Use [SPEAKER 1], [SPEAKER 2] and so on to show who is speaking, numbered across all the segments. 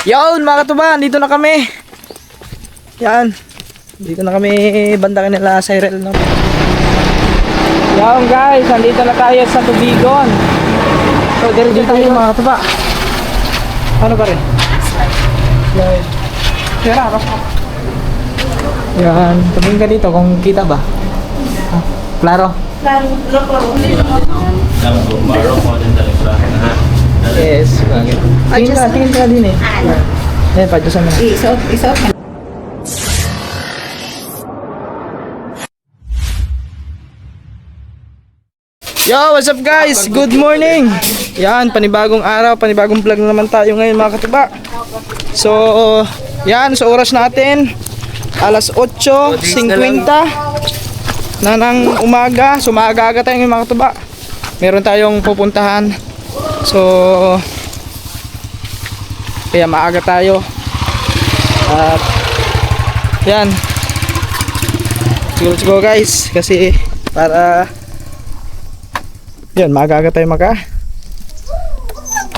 [SPEAKER 1] Yon mga katuba, dito na kami. Yan. Dito na kami banda kanila Cyril, no? Yan guys, nandito na tayo sa Tubigon. So, dito tayo mga katuba. Ano pa rin? Tira, harap mo. Yan, tumingin ka dito kung kita ba. Klaro?
[SPEAKER 2] Klaro.
[SPEAKER 1] Yes, bagay. Tingin ka din eh. Yan, padyosan mo.
[SPEAKER 2] Isot.
[SPEAKER 1] Yo, what's up guys? Good morning! Yan, panibagong araw, panibagong vlog na naman tayo ngayon mga katuba. So, yan, sa oras natin, alas 8:50 na ng umaga. So, maaga-aga tayo ngayon mga katuba. Meron tayong pupuntahan. So, kaya maaga tayo. At, yan. Let's go guys, kasi para yun, maaga tayo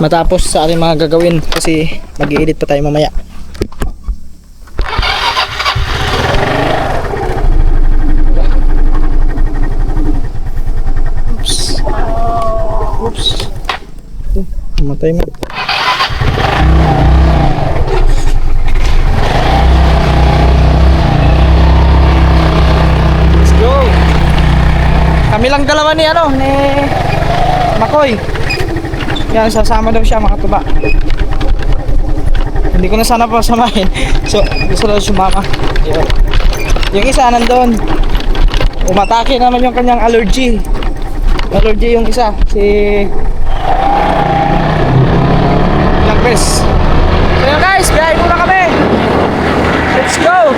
[SPEAKER 1] matapos sa ating mga gagawin kasi mag-i-edit pa tayo mamaya. Oops. Mamatay mo. Let's go. Kami lang dalawa ni Makoy. Yan, sasama daw siya mga tuba. Hindi ko na sana pa samahin. So, gusto daw sumama. Yan. Yung isa nandun. Umatake naman yung kanyang allergy. Allergy yung isa. Si Langres. So yun guys, biyahe muna kami. Let's go.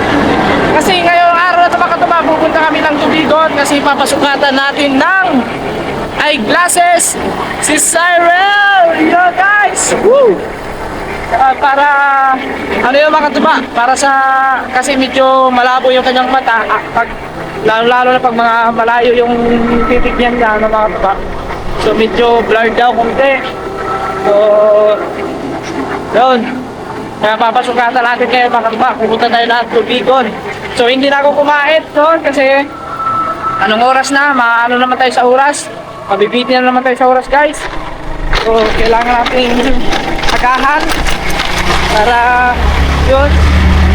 [SPEAKER 1] Kasi ngayong araw na ito mga tuba, pupunta kami ng Tubigon kasi papasukatan natin ng eyeglasses si Cyril. Yo guys, woo! Para ano yung mga tuba, para sa kasi medyo malabo yung kanyang mata, pag lalo na pag mga malayo yung titig niya ng mga tuba, so medyo blurred daw konti. So yun, kaya papasukatan natin kayo mga tuba, pupunta tayo na Tubigon. So hindi na ako kumain doon kasi anong oras na, maano naman tayo sa oras, mabibitin na naman tayo sa oras guys. So kailangan natin agahan para yun,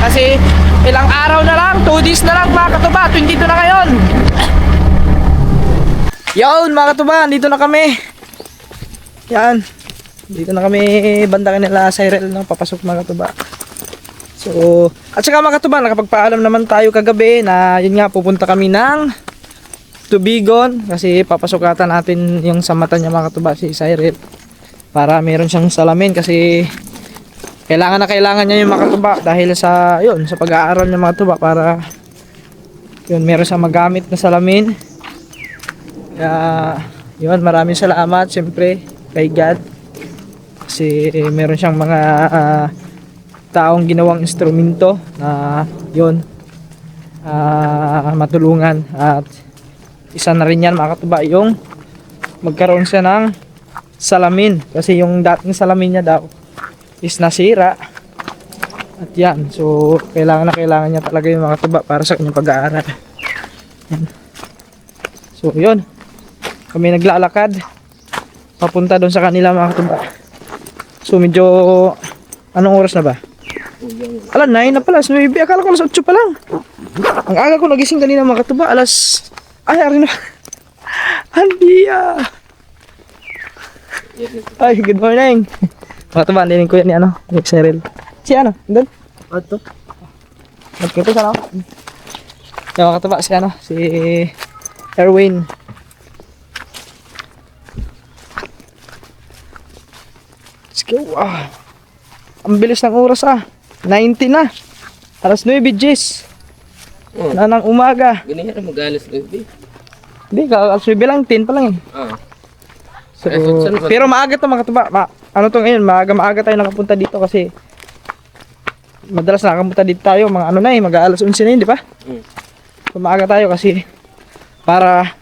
[SPEAKER 1] kasi ilang araw na lang, 2 days na lang mga katuba, 22 na ngayon. Yun mga katuba, dito na kami. Yan, dito na kami banda kanila Cyril, no? Papasok mga katuba. So, at saka mga katuba, nakapagpaalam naman tayo kagabi na yun nga, pupunta kami ng Tubigon kasi papasukatan natin yung sa mata niya mga katuba, si Cyril, para meron siyang salamin kasi kailangan niya yung mga katuba dahil sa yun, sa pag-aaral niya mga katuba, para yun, meron siyang magamit na salamin. Kaya yun, maraming salamat siyempre kay God kasi meron siyang mga taong ginawang instrumento na yun, matulungan. At isa na rin yan mga katuba, yung magkaroon siya ng salamin kasi yung dating salamin niya daw is nasira. At yan, so kailangan niya talaga yung mga katuba para sa kanyang pag-aaral. Yan. So yun, kami naglalakad papunta doon sa kanila mga katuba. So medyo anong oras na ba? Alas 9 na pala, 9. Akala ko alas 8 pa lang. Ang aga ko nagising kanina mga katuba, alas ari na. Handia. Ay, good morning. Mga katuba, andinin ko yan ni ni Cyril. Si doon? Ato. Nagkita sana ako. Yung mga katuba, si Erwin. Let's go. Ang bilis ng oras 90 na. Alas 9 Jis. Na ng umaga.
[SPEAKER 3] Ganyan na mag-alas 9.
[SPEAKER 1] Hindi, alas 9 lang, 10 pa lang eh. So, pero maaga to mga katuba. Ano to ngayon, maaga tayo nakapunta dito kasi madalas nakapunta dito tayo, mga mag-alas 11 na yun, di ba? So, maaga tayo kasi para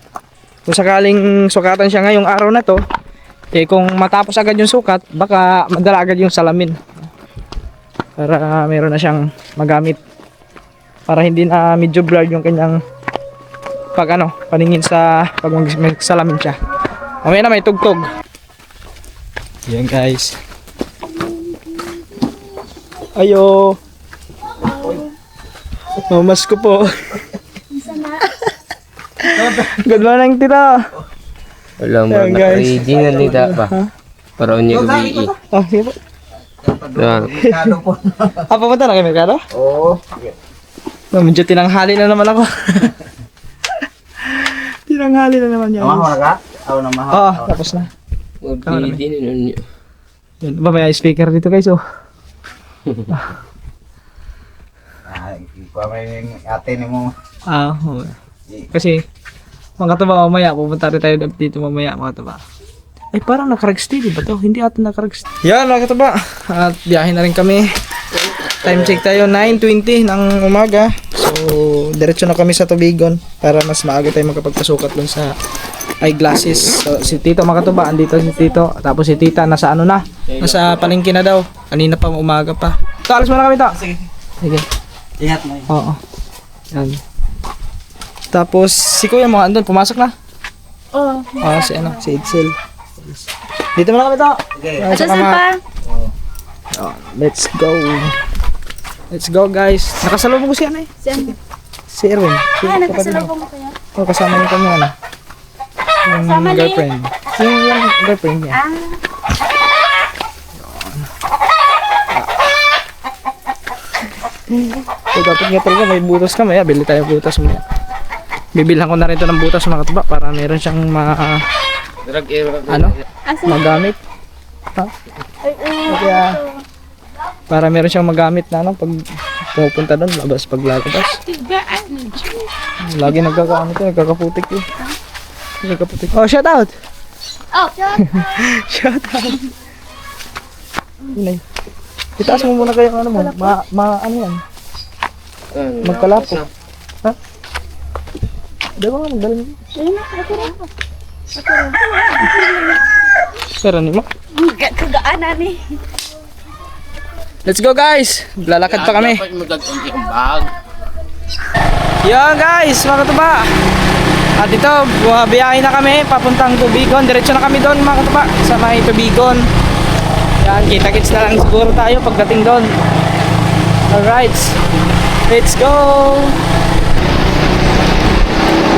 [SPEAKER 1] kung sakaling sukatan siya ngayong araw na to, kung matapos agad yung sukat, baka madala agad yung salamin. para meron na siyang magamit, para hindi na medyo blurred yung kanyang paningin sa pag magsalamin siya. Mamaya na may tugtog. Yan guys. Ayo. Mamas ko po. Good morning, tita.
[SPEAKER 2] Wala mo,
[SPEAKER 1] Ayan, guys.
[SPEAKER 2] naka-ready na nila ba? Para niya gabi.
[SPEAKER 1] Oh, sige po.
[SPEAKER 2] Yan.
[SPEAKER 1] Papunta na kayo, Mercado?
[SPEAKER 3] Oo.
[SPEAKER 1] Medyo tinanghali na naman ako. Tinanghali na naman yan.
[SPEAKER 3] Namahal ka? Ako namahal.
[SPEAKER 1] Oo, tapos na.
[SPEAKER 2] Mag-ready na niya.
[SPEAKER 1] Yan, ba may speaker dito guys, oh.
[SPEAKER 3] Ikaw may ate ni mo.
[SPEAKER 1] Oo. Kasi, mga katuba, mamaya, pupunta rin tayo dito mamaya, mga katuba. Ay, parang naka-regsteady ba to? Hindi ata naka-regsteady. Yan, mga katuba. At biyahe na rin kami. Time check tayo, 9:20 ng umaga. So, diretso na kami sa Tubigon para mas maaga tayo magkapagpasukat dun sa eyeglasses. So, si Tito, mga katuba, andito si Tito. Tapos si Tita, nasa ano na? Nasa palengke na daw. Kanina pa, umaga pa. So, alas muna kami to.
[SPEAKER 3] Sige.
[SPEAKER 1] Sige.
[SPEAKER 3] Ingat mo.
[SPEAKER 1] Oo. Yan. Tapos, si Kuya mo, andun, pumasok na.
[SPEAKER 4] Oh.
[SPEAKER 1] Si Edsel. Dito muna kami to.
[SPEAKER 3] Okay.
[SPEAKER 1] Yan, sa
[SPEAKER 4] Asa
[SPEAKER 1] kama.
[SPEAKER 4] pa?
[SPEAKER 1] Let's go. Let's go guys. Nakasalubong ko si ano eh.
[SPEAKER 4] Saan?
[SPEAKER 1] Si Erwin. Si
[SPEAKER 4] Nakasalubong mo kaya?
[SPEAKER 1] Oh, kasama niya kami ano. Yung
[SPEAKER 4] Sama ni-
[SPEAKER 1] girlfriend. Yung girlfriend niya. So, dapat nga talaga may butas ka. Maya, bili tayo butas mo. Bibilhan ko na rin ito ng butas mga katuba para meron siyang
[SPEAKER 2] Drag air.
[SPEAKER 1] ano?
[SPEAKER 4] Asa?
[SPEAKER 1] Magamit. Ha?
[SPEAKER 4] Ay,
[SPEAKER 1] Kaya, para meron siyang magamit na ano, pag pumupunta doon, labas pag lalabas. Lagi nagkakaano to, nagkakaputik eh. Nagkakaputik. Oh, shout out!
[SPEAKER 4] Oh,
[SPEAKER 1] Shout out! Yun ay. Itaas mo muna kayo ano mo, ano yan? Magkalapo. Ha? Diba nga, magdalang mo.
[SPEAKER 4] ayun na, ako rin.
[SPEAKER 1] Pero ni mo.
[SPEAKER 4] Kagaanan eh.
[SPEAKER 1] Let's go guys! Lalakad pa kami.
[SPEAKER 2] Dapat mag-unti ang bag.
[SPEAKER 1] Yan guys, mga katuba. At ito, biyahe na kami papuntang Tubigon. Diretso na kami doon mga katuba sa may Tubigon. Yan, kita-kits na lang siguro tayo pagdating doon. Alright, let's go!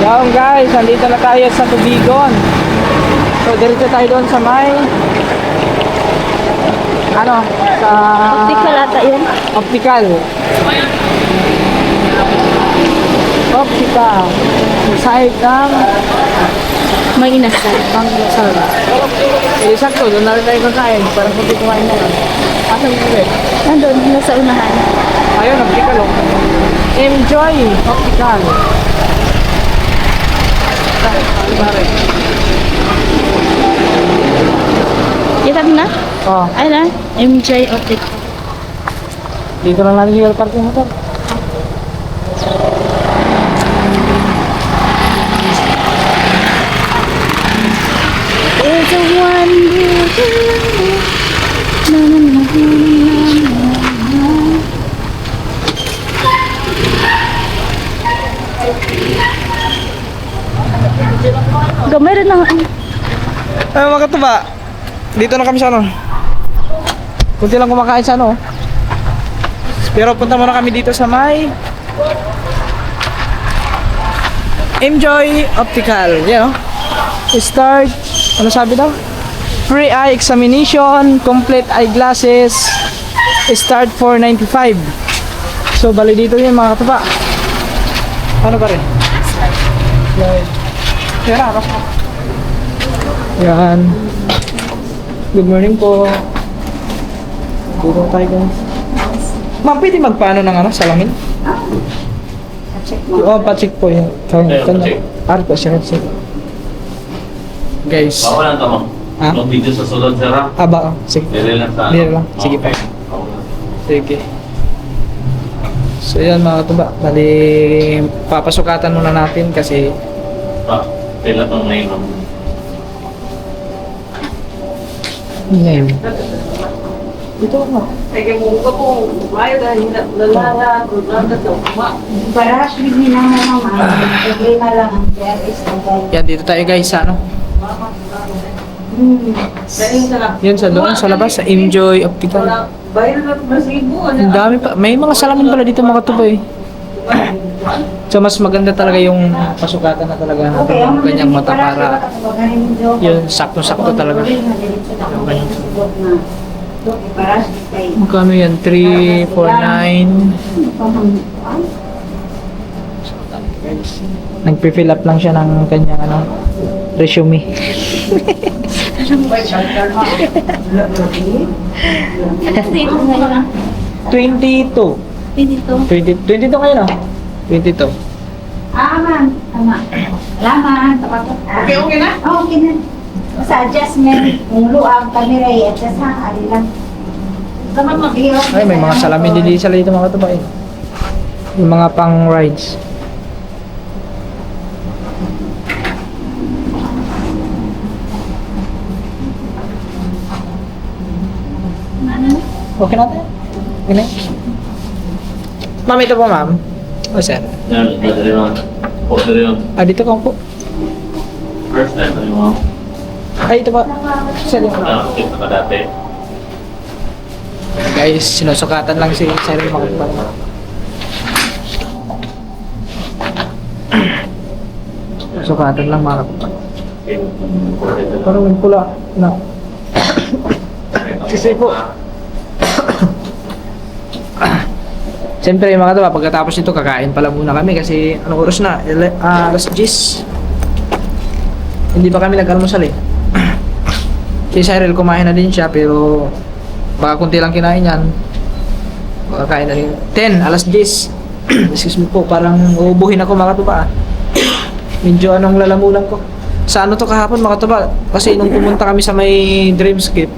[SPEAKER 1] Yan guys, nandito na tayo sa Tubigon. So, diretso tayo doon sa may ano, sa
[SPEAKER 4] Optical ata yun.
[SPEAKER 1] optical. Optical. Side ng
[SPEAKER 4] May inasal.
[SPEAKER 1] Pang-sal. Eh, sakto, doon na rin tayo kakain. Parang kunti kumain na lang. Asa mo ulit?
[SPEAKER 4] Nandun, nasa unahan.
[SPEAKER 1] Ayun, optical oh. Enjoy optical.
[SPEAKER 4] Kita mo na?
[SPEAKER 1] Oh,
[SPEAKER 4] Ay na, MJ Optical.
[SPEAKER 1] dito lang natin yung parking motor.
[SPEAKER 4] There's a wonder. Na na na na na na. Gamay rin ng ano.
[SPEAKER 1] Ay, mga katuba. Dito na kami sa ano. Kunti lang kumakain sa ano. Pero punta muna kami dito sa may Enjoy Optical. Yan oh. Start. Ano sabi daw? Free eye examination, complete eyeglasses. Start 495. So bali dito yun mga katuba. Ano ba rin? Yan. Harap mo. Yan. Good morning po. Dito tayo guys. Ma'am, pwede magpaano ng ano, salamin? Oo, pa-check po yun. Arko, siya. Guys.
[SPEAKER 5] Bawal lang tama.
[SPEAKER 1] Ha?
[SPEAKER 5] Itong video sa sulod, sir. ha?
[SPEAKER 1] Aba, sige.
[SPEAKER 5] Dili lang sa
[SPEAKER 1] Dili lang. Sige
[SPEAKER 5] Okay.
[SPEAKER 1] pa. Sige. So yan mga katuba. Bali, papasukatan muna natin kasi
[SPEAKER 5] Pa, pila tong nainom.
[SPEAKER 1] ngayon. Ito nga.
[SPEAKER 4] Para bigyan na naman. Problema lang ang PRS na tayo.
[SPEAKER 1] Yan, dito tayo guys sa ano. Yan sa doon, sa labas, sa Enjoy Optical. Ang dami pa. May mga salamin pala dito mga tuboy. So mas maganda talaga yung pasukatan na talaga natin ng kanyang mata para yun, sakto-sakto talaga. Yung kanyang magkano yan? 349. Nagpi-fill up lang siya ng kanyang ano, resume.
[SPEAKER 4] Dito ngayon.
[SPEAKER 1] 22.
[SPEAKER 4] 22.
[SPEAKER 1] 22 ngayon ah. 22.
[SPEAKER 4] Ma'am. Tama. Salamat. Okay na? Oo, okay na. Sa adjustment, kung luang camera i-adjust ha, ali lang. Tama mag-iok.
[SPEAKER 1] Ay, may mga salamin din sa dito mga tuba eh. Yung mga pang rides. Okay natin? Okay na? Ma'am, ito po ma'am. O sir.
[SPEAKER 5] Yan, dali mo. Order yun.
[SPEAKER 1] Ah, dito ka po.
[SPEAKER 5] First time, dali mo.
[SPEAKER 1] Ay, ito po. Sir, yung
[SPEAKER 5] Nakakit na ka dati.
[SPEAKER 1] guys, sinusukatan lang si Sir yung mga tuba. Sukatan lang mga tuba. Parang may pula na. Kasi po. Siyempre mga tuba, pagkatapos nito kakain pala muna kami kasi anong oras na? Alas 10. Hindi pa kami nag-almusal eh. Si Cyril kumain na din siya pero baka kunti lang kinain yan. Baka kain na rin. 10, alas 10. Excuse me po, parang uubuhin ako mga tuba. Medyo anong lalamunan ko. Sa ano to kahapon mga tuba? Kasi nung pumunta kami sa may Dreamscape,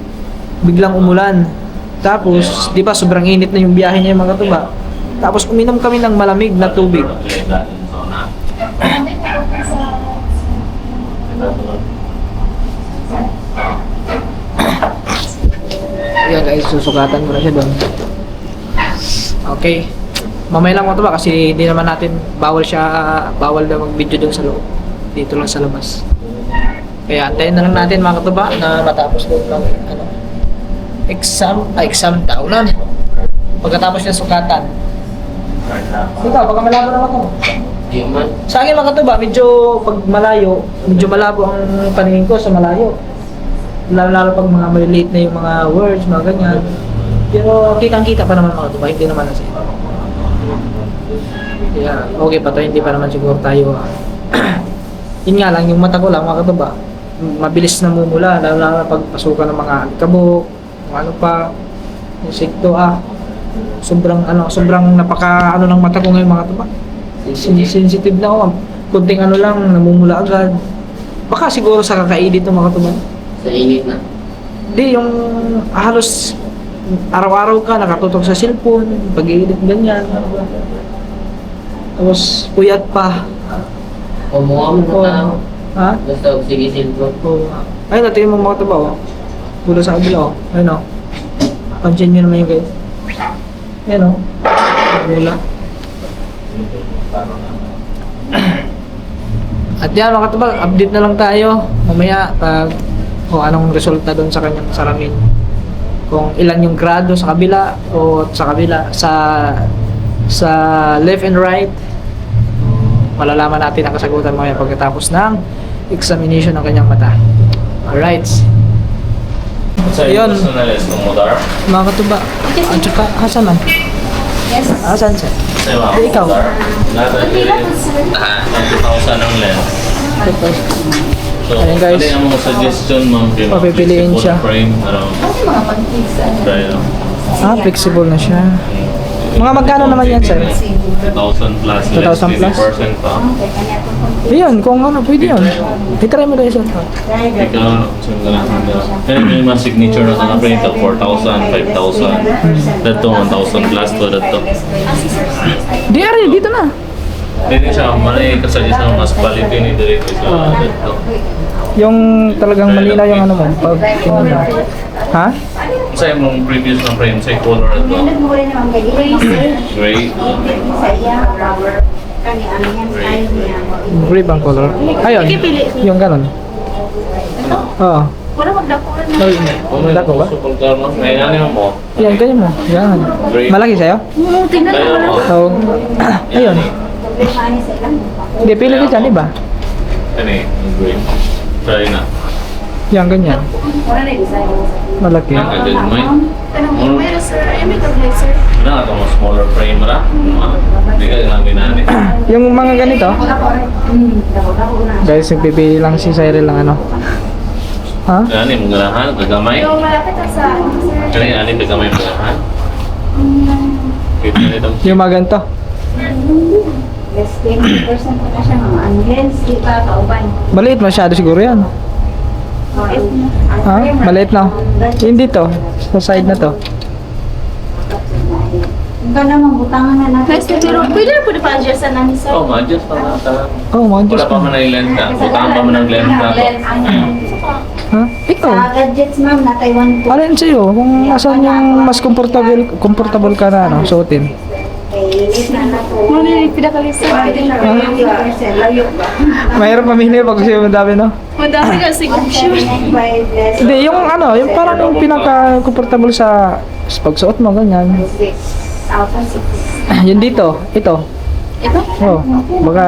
[SPEAKER 1] biglang umulan. Tapos, di ba sobrang init na yung biyahe niya mga tuba. Tapos uminom kami ng malamig na tubig. Yan guys, susukatan ko na siya doon. Okay. Mamaya lang mga tuba kasi hindi naman natin bawal daw mag-video doon sa loob. Dito lang sa labas. Kaya antayin na lang natin mga katuba na matapos doon ng ano, exam taonan. Pagkatapos ng sukatan. Ikaw, baka malabo naman ako.
[SPEAKER 2] Di man.
[SPEAKER 1] Sa akin mga katuba, medyo pag malayo, medyo malabo ang paningin ko sa malayo. Lalo pag mga maliliit na yung mga words, mga ganyan. Pero kitang-kita pa naman mga katuba, hindi naman kasi. Yeah, okay pa to, hindi pa naman siguro tayo. Yun nga lang, yung mata ko lang mga katuba, mabilis na mumula, lalo na pagpasukan ng mga alikabok, kung ano pa, insekto sobrang napaka ng mata ko ngayon mga katuba. Sensitive na ako, kunting lang, namumula agad. Baka siguro sa kakaedit ng mga katuba.
[SPEAKER 2] Sa init na.
[SPEAKER 1] Hindi, yung halos araw-araw ka nakatutok sa cellphone, pag-i-edit ganyan. Tapos puyat pa.
[SPEAKER 2] Kumuha mo na tao.
[SPEAKER 1] Ha?
[SPEAKER 2] Basta sige silpo.
[SPEAKER 1] Ay, natin mo mga tabaw. Pula sa kabila. Ayun o. Pansyan nyo naman yung guys. Ayun o. Mula. At yan mga tabaw, update na lang tayo. Mamaya pag kung anong resulta doon sa kanyang salamin. Kung ilan yung grado sa kabila o sa kabila sa left and right, malalaman natin ang kasagutan mamaya pagkatapos ng examination ng kanyang mata. Alright.
[SPEAKER 5] Sa
[SPEAKER 1] Yun.
[SPEAKER 5] personalis ng motor.
[SPEAKER 1] Mga katuba. At saka, asan man?
[SPEAKER 4] Yes.
[SPEAKER 1] Asan siya?
[SPEAKER 5] Sa mga
[SPEAKER 1] Di ikaw.
[SPEAKER 5] motor. Lahat ng
[SPEAKER 4] Okay lang, sir.
[SPEAKER 5] 20,000 ang lens. So,
[SPEAKER 1] Ayan, guys.
[SPEAKER 5] pwede ang mga suggestion ma'am. kay ma'am.
[SPEAKER 1] Papipiliin
[SPEAKER 5] Flexible
[SPEAKER 1] siya.
[SPEAKER 5] Frame,
[SPEAKER 4] Kasi mga pag-fix.
[SPEAKER 5] Try,
[SPEAKER 1] Flexible na siya. Mga magkano naman yan, sir?
[SPEAKER 5] 2,000 plus
[SPEAKER 1] 2,000 plus?
[SPEAKER 5] 50% pa.
[SPEAKER 1] Ayun, kung ano, pwede yun. I-try mo tayo siya.
[SPEAKER 5] Ikaw, saan ka lang handa. Kaya may mga signature na sa print 4,000, 5,000. Dito, 1,000 plus to dito.
[SPEAKER 1] Di, ari, dito na.
[SPEAKER 5] Hindi siya, malay kasi isang mas quality ni dito sa dito.
[SPEAKER 1] Yung talagang malinaw yung ano mo. Pag, ha?
[SPEAKER 5] Sa imong previous na frame, sa color
[SPEAKER 4] Ang
[SPEAKER 5] ito.
[SPEAKER 4] ganda mo rin naman kayo.
[SPEAKER 5] Gray.
[SPEAKER 4] Sa iya, rubber. Kani ano yan, style niya.
[SPEAKER 1] Gray bang color? Ayun. Yung ganon. Oo.
[SPEAKER 4] Wala magdakuran na.
[SPEAKER 1] Ay, wala ko ba?
[SPEAKER 5] Gusto kong karma. Ay, ano mo?
[SPEAKER 1] Yan, ganyan mo. Yan. Malaki sa'yo?
[SPEAKER 4] Tingnan
[SPEAKER 5] Kaya
[SPEAKER 4] mo.
[SPEAKER 5] mo.
[SPEAKER 1] Oo. Ayun.
[SPEAKER 4] Problema ni sa ilang.
[SPEAKER 1] Hindi, pili ko dyan, iba.
[SPEAKER 5] Ano eh, gray. Try na.
[SPEAKER 1] Yan, ganyan.
[SPEAKER 4] Wala na design.
[SPEAKER 1] Malaki.
[SPEAKER 5] Yan, kagad mo eh.
[SPEAKER 4] Kanang may sir, ay may tablet sir.
[SPEAKER 5] Wala ka itong smaller frame ra. Hindi ka lang ginani.
[SPEAKER 1] Yung mga ganito, guys, nagpipili lang si Cyril ng ano. Ha?
[SPEAKER 5] Gani, mong ganahan, kagamay.
[SPEAKER 4] Yung malapit na sa ano sir.
[SPEAKER 5] Kaya ani, kagamay mong ganahan. Kita nito.
[SPEAKER 1] Yung mga ganito.
[SPEAKER 4] Less 20% pa na siya mga ano. Lens, di pa kauban.
[SPEAKER 1] Maliit masyado siguro yan. Ha? Maliit na. Yung dito, sa side na to.
[SPEAKER 4] Ikaw naman, butangan na natin.
[SPEAKER 6] Guys, pero pwede na po na pa-adjust na ni sir.
[SPEAKER 5] Oh, ma-adjust pa na.
[SPEAKER 1] Oh, mga
[SPEAKER 5] Wala
[SPEAKER 1] Diyos
[SPEAKER 5] pa
[SPEAKER 1] ko.
[SPEAKER 5] man na yung lens na. Butangan pa man ang lens na.
[SPEAKER 1] Ha? Ikaw?
[SPEAKER 4] Sa gadgets ma'am, na Taiwan po.
[SPEAKER 1] Alin sa'yo? Kung asan yung mas comfortable ka na, ano, suotin.
[SPEAKER 4] Kailit na na po.
[SPEAKER 6] Muna yung pinakalis sir. Pwede na.
[SPEAKER 4] Layo ba?
[SPEAKER 1] Mahirap mamili pag gusto yung madami, no?
[SPEAKER 6] Madami kasi option.
[SPEAKER 1] Hindi, yung ano, yung parang yung pinaka-comfortable sa pagsuot mo, ganyan. Yun dito, ito.
[SPEAKER 6] Ito?
[SPEAKER 1] Oh, baka,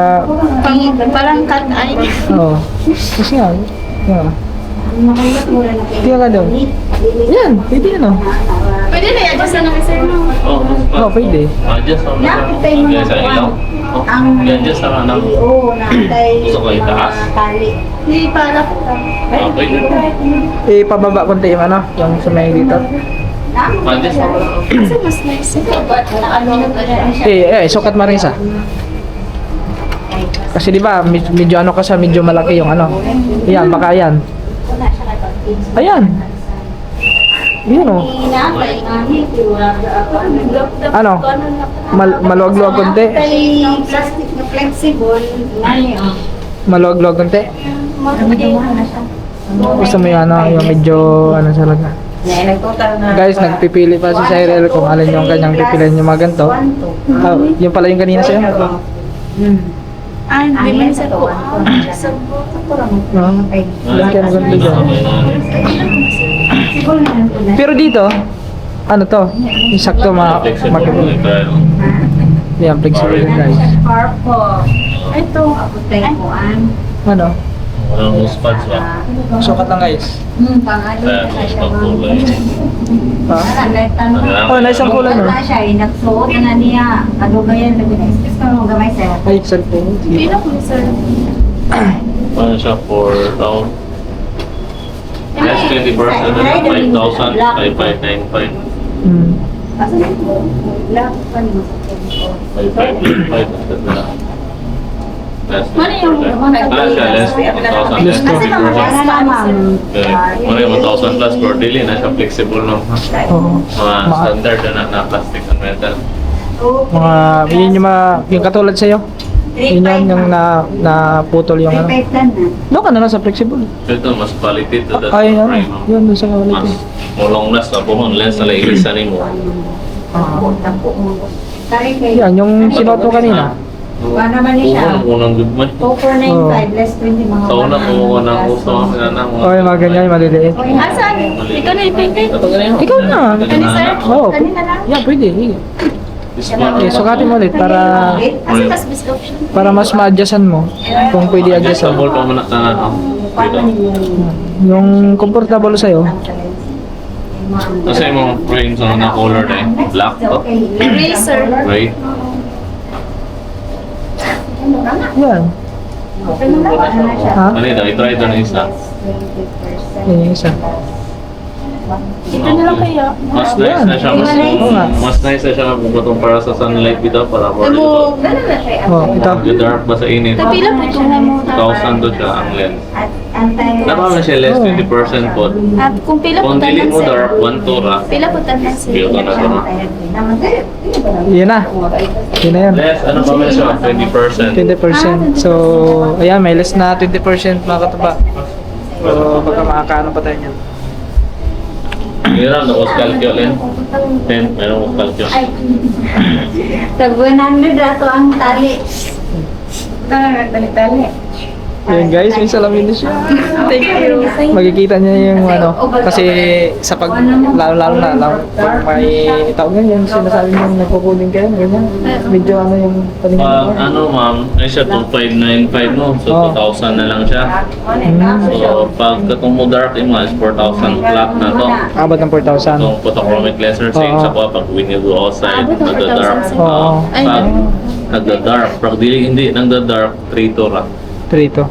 [SPEAKER 6] Parang cat eye.
[SPEAKER 1] oh. Kasi nga, yeah. Tingnan ka doon. Yan, pwede ano.
[SPEAKER 6] Pwede na i-adjust na namin sir. No?
[SPEAKER 1] Oh, pwede.
[SPEAKER 5] Ma-adjust pa man.
[SPEAKER 4] Nakita yung
[SPEAKER 5] Kaya sa ilaw.
[SPEAKER 4] ang
[SPEAKER 5] I-adjust na lang.
[SPEAKER 4] oo, naantay
[SPEAKER 5] Gusto ko itaas.
[SPEAKER 4] tali.
[SPEAKER 6] Hindi pala po.
[SPEAKER 5] Ah, pwede.
[SPEAKER 1] Ipababa konti yung ano, yung sa may dito.
[SPEAKER 5] Ma-adjust na lang.
[SPEAKER 6] Kasi mas nice. Ano na ba siya?
[SPEAKER 1] Sukat mo rin isa. Kasi di ba, medyo ano ka sa medyo malaki yung ano. Ayan, baka ayan. Ayan. Yun oh.
[SPEAKER 4] Inaantay nga niya.
[SPEAKER 1] Ano? Maluwag-luwag konti.
[SPEAKER 4] Naantay plastic na flexible. Ngani oh.
[SPEAKER 1] Maluwag-luwag konti. Gusto mo yung ano, yung medyo ano talaga. Guys, nagpipili pa si Cyril kung alin yung kanyang pipiliin yung mga ganito. Oh, yung pala yung kanina sa'yo.
[SPEAKER 6] Ay, hindi sir po.
[SPEAKER 1] Lagyan mo ganito dyan. Pero dito, ano to? Yung sakto
[SPEAKER 5] Flexible.
[SPEAKER 1] makikita.
[SPEAKER 5] Try.
[SPEAKER 1] Yan, flexible yun, guys.
[SPEAKER 4] Purple.
[SPEAKER 6] Ito.
[SPEAKER 4] Aputay ko an.
[SPEAKER 1] Ano?
[SPEAKER 5] Walang nose pads ba?
[SPEAKER 1] Sukat lang guys.
[SPEAKER 4] Pangalo
[SPEAKER 5] Kaya
[SPEAKER 4] na
[SPEAKER 5] nose
[SPEAKER 4] siya.
[SPEAKER 5] pad kulay.
[SPEAKER 1] Ha? Oh, nice ang kulay, no?
[SPEAKER 4] Na siya, nagsuot na niya. Ano ba yan? Excuse ka mo gamay sir.
[SPEAKER 1] Ay, cellphone.
[SPEAKER 6] Hindi na po sir.
[SPEAKER 5] Ano siya for taon? Less 20% na 5,000, 5,595.
[SPEAKER 1] Hmm.
[SPEAKER 4] Asa na po? Black pa ni
[SPEAKER 5] 5,595 na. Less
[SPEAKER 6] Ano yung
[SPEAKER 5] 20%. Wala siya, less 1,000
[SPEAKER 1] Less
[SPEAKER 5] less
[SPEAKER 1] 20%.
[SPEAKER 5] 20%.
[SPEAKER 4] na ma'am.
[SPEAKER 5] Okay. Ano yung 1,000 plus for daily na siya flexible no?
[SPEAKER 1] Oo.
[SPEAKER 5] Mga standard na plastic and metal.
[SPEAKER 1] Mga, yun yung katulad sa'yo. Yun yan yung naputol yung ano.
[SPEAKER 4] 3.5 na.
[SPEAKER 1] Doon ka na lang sa flexible.
[SPEAKER 5] Ito mas quality to the
[SPEAKER 1] Ay, ano.
[SPEAKER 5] frame.
[SPEAKER 1] Yun, doon sa
[SPEAKER 5] Mas
[SPEAKER 1] quality.
[SPEAKER 5] mulong lens na buhon lens na lailisan mo.
[SPEAKER 4] Tapo mo. Tari kayo.
[SPEAKER 1] Yan, yung sinuot mo kanina.
[SPEAKER 4] Ba naman niya siya?
[SPEAKER 5] Unang good man.
[SPEAKER 4] 4.95 less 20 mga
[SPEAKER 5] Sa una kumuha ng gusto kami na nang
[SPEAKER 1] O, yung mga ganyan, yung maliliit.
[SPEAKER 6] Asan? Ikaw na ipintin.
[SPEAKER 1] Ikaw na.
[SPEAKER 6] Kani sir?
[SPEAKER 1] Oo.
[SPEAKER 6] Kanina lang.
[SPEAKER 1] Yan, pwede. Sige. Okay, sukatin mo ulit para
[SPEAKER 6] Asa mas best option?
[SPEAKER 1] mas ma-adjustan mo kung pwede
[SPEAKER 5] Sa
[SPEAKER 1] adjustan.
[SPEAKER 5] mall pa man na dito.
[SPEAKER 1] Yung comfortable sa'yo.
[SPEAKER 5] Kasi yung frames na color na eh. Black to.
[SPEAKER 6] Gray sir.
[SPEAKER 5] Gray.
[SPEAKER 1] Yan. Ha?
[SPEAKER 5] Ano ito? I-try ito na isa.
[SPEAKER 1] Yan yung isa.
[SPEAKER 6] Ito na lang kaya.
[SPEAKER 5] Mas nice na siya.
[SPEAKER 1] Oo nga.
[SPEAKER 5] Mas nice na siya butong para sa sunlight dito para for
[SPEAKER 6] Ano?
[SPEAKER 1] Oh, ito.
[SPEAKER 5] yung dark ba sa init.
[SPEAKER 6] Tapila po ito na mo.
[SPEAKER 5] 1,000 to siya ang lens.
[SPEAKER 4] At antay.
[SPEAKER 5] Dapat na siya less 20% po.
[SPEAKER 6] At kung pila po
[SPEAKER 5] Kung dili
[SPEAKER 6] tanan
[SPEAKER 5] mo
[SPEAKER 6] sir.
[SPEAKER 5] dark, 1 to ra.
[SPEAKER 6] Pila po tanan sir.
[SPEAKER 5] Feel ko na ito.
[SPEAKER 1] Yan na. Yan na yan.
[SPEAKER 5] Less, ano ba man siya? 20%.
[SPEAKER 1] 20%. So, ayan, may less na 20% mga katuba. So, baka makakaano pa tayo niyan.
[SPEAKER 5] Meron na was calculate. 10, meron was calculate.
[SPEAKER 4] Ay. Tag 100 ato ang tali. Tali-tali.
[SPEAKER 1] Yun guys, may salamin na siya. Thank you. Makikita niya yung ano, kasi sa pag, lalo-lalo na, pag may tao ganyan, sinasabi niyo nagkukuling kayo, ganyan. Medyo ano yung paningin mo.
[SPEAKER 5] Ano ma'am, ay siya 2,595 no? So
[SPEAKER 1] Oh.
[SPEAKER 5] 2,000 na lang siya. So pag katong mo dark mo is 4,000 flat na to.
[SPEAKER 1] Abot ng 4,000.
[SPEAKER 5] Itong photochromic laser same
[SPEAKER 1] Oo.
[SPEAKER 5] sa po pag when you go outside,
[SPEAKER 6] Abot ng
[SPEAKER 5] nagda-dark.
[SPEAKER 6] 4,000.
[SPEAKER 1] Oo.
[SPEAKER 5] Pag nagda-dark, pag hindi nagda-dark, 3 to ra.
[SPEAKER 1] Trito.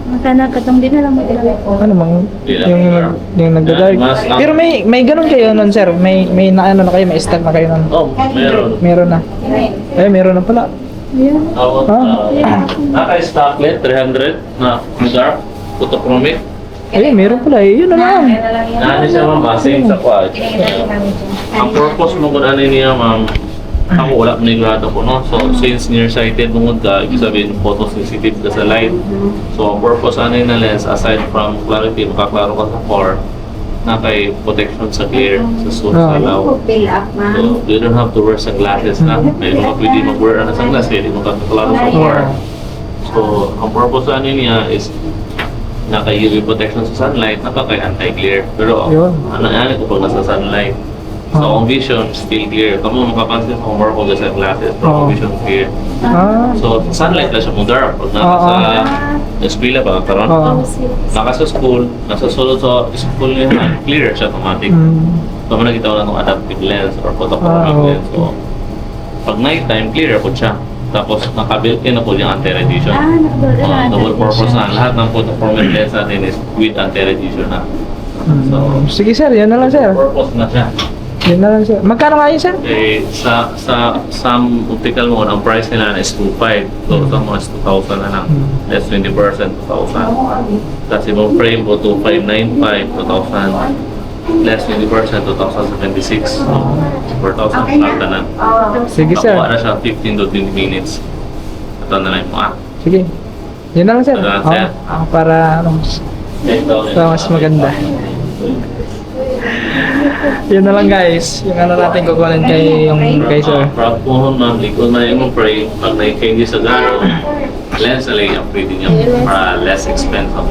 [SPEAKER 6] Magkana katong din na lang mo ilagay.
[SPEAKER 1] Ano mang, yung nagda-dark.
[SPEAKER 5] Mas-
[SPEAKER 1] Pero may ganun kayo nun sir, may na ano na kayo, may stock na kayo nun.
[SPEAKER 5] Oh, meron.
[SPEAKER 1] Meron na. Eh, meron na pala.
[SPEAKER 6] Ayun.
[SPEAKER 5] Naka-stocklet, 300 na dark, photochromic.
[SPEAKER 1] Eh, meron pala eh, yun na lang.
[SPEAKER 5] Ano siya ma'am, same sa quad. Ang purpose mo kung ano niya ma'am, ako wala panigurado ko no. So since nearsighted mong ka, ibig sabihin photosensitive ka sa light. So ang purpose ano na lens, aside from clarity, makaklaro ka sa core, na kay protection sa glare, sa source sa alaw.
[SPEAKER 4] Fill up, ma'am.
[SPEAKER 5] So you don't have to wear sunglasses na. May mga pwede mag-wear na sunglasses, hindi mo kakaklaro sa core. So ang purpose ano niya is naka UV protection sa sunlight, napaka anti-glare. Pero
[SPEAKER 1] Yun.
[SPEAKER 5] ano kapag nasa sunlight? So, ang vision still clear. Kamu makapansin sa homework ko sa classes, pero ang vision clear.
[SPEAKER 1] Ah,
[SPEAKER 5] So, sunlight lang siya mo dark. Pag nasa eskwela ba, karon
[SPEAKER 1] oo.
[SPEAKER 5] naka sa school, nasa solo sa school niya, clear siya automatic. So, nakita ko na itong adaptive lens or photochromic
[SPEAKER 1] okay.
[SPEAKER 5] lens. So, pag nighttime, clear po siya. Tapos, naka-built-in na po yung anti-radiation. Double purpose na. Lahat ng photochromic lens natin is with anti-radiation na. So,
[SPEAKER 1] Sige sir, yan na lang sir.
[SPEAKER 5] purpose na siya.
[SPEAKER 1] Yan na lang sir. Magkano nga yun sir?
[SPEAKER 5] Eh, sa some optical mo, ang price nila is 2,500. So, sa mo is 2,000 na lang. Less 20%, 2,000. Tapos ibang frame mo, 2,595, 2,000. Less 20%, 2,076. So, 4,000 flat na.
[SPEAKER 1] Sige sir.
[SPEAKER 5] Nakuha na siya 15 to 20 minutes. Ito na lang mo
[SPEAKER 1] Sige. Yan na lang sir.
[SPEAKER 5] Yan na lang, sir.
[SPEAKER 1] Para ano, mas maganda. Yun na lang guys. Yung ano natin kukunin kay yung kay sir.
[SPEAKER 5] Proud po hon ma'am, likod na yung frame. Pag na-change sa gano, lens na lang upgrade niya para less expensive.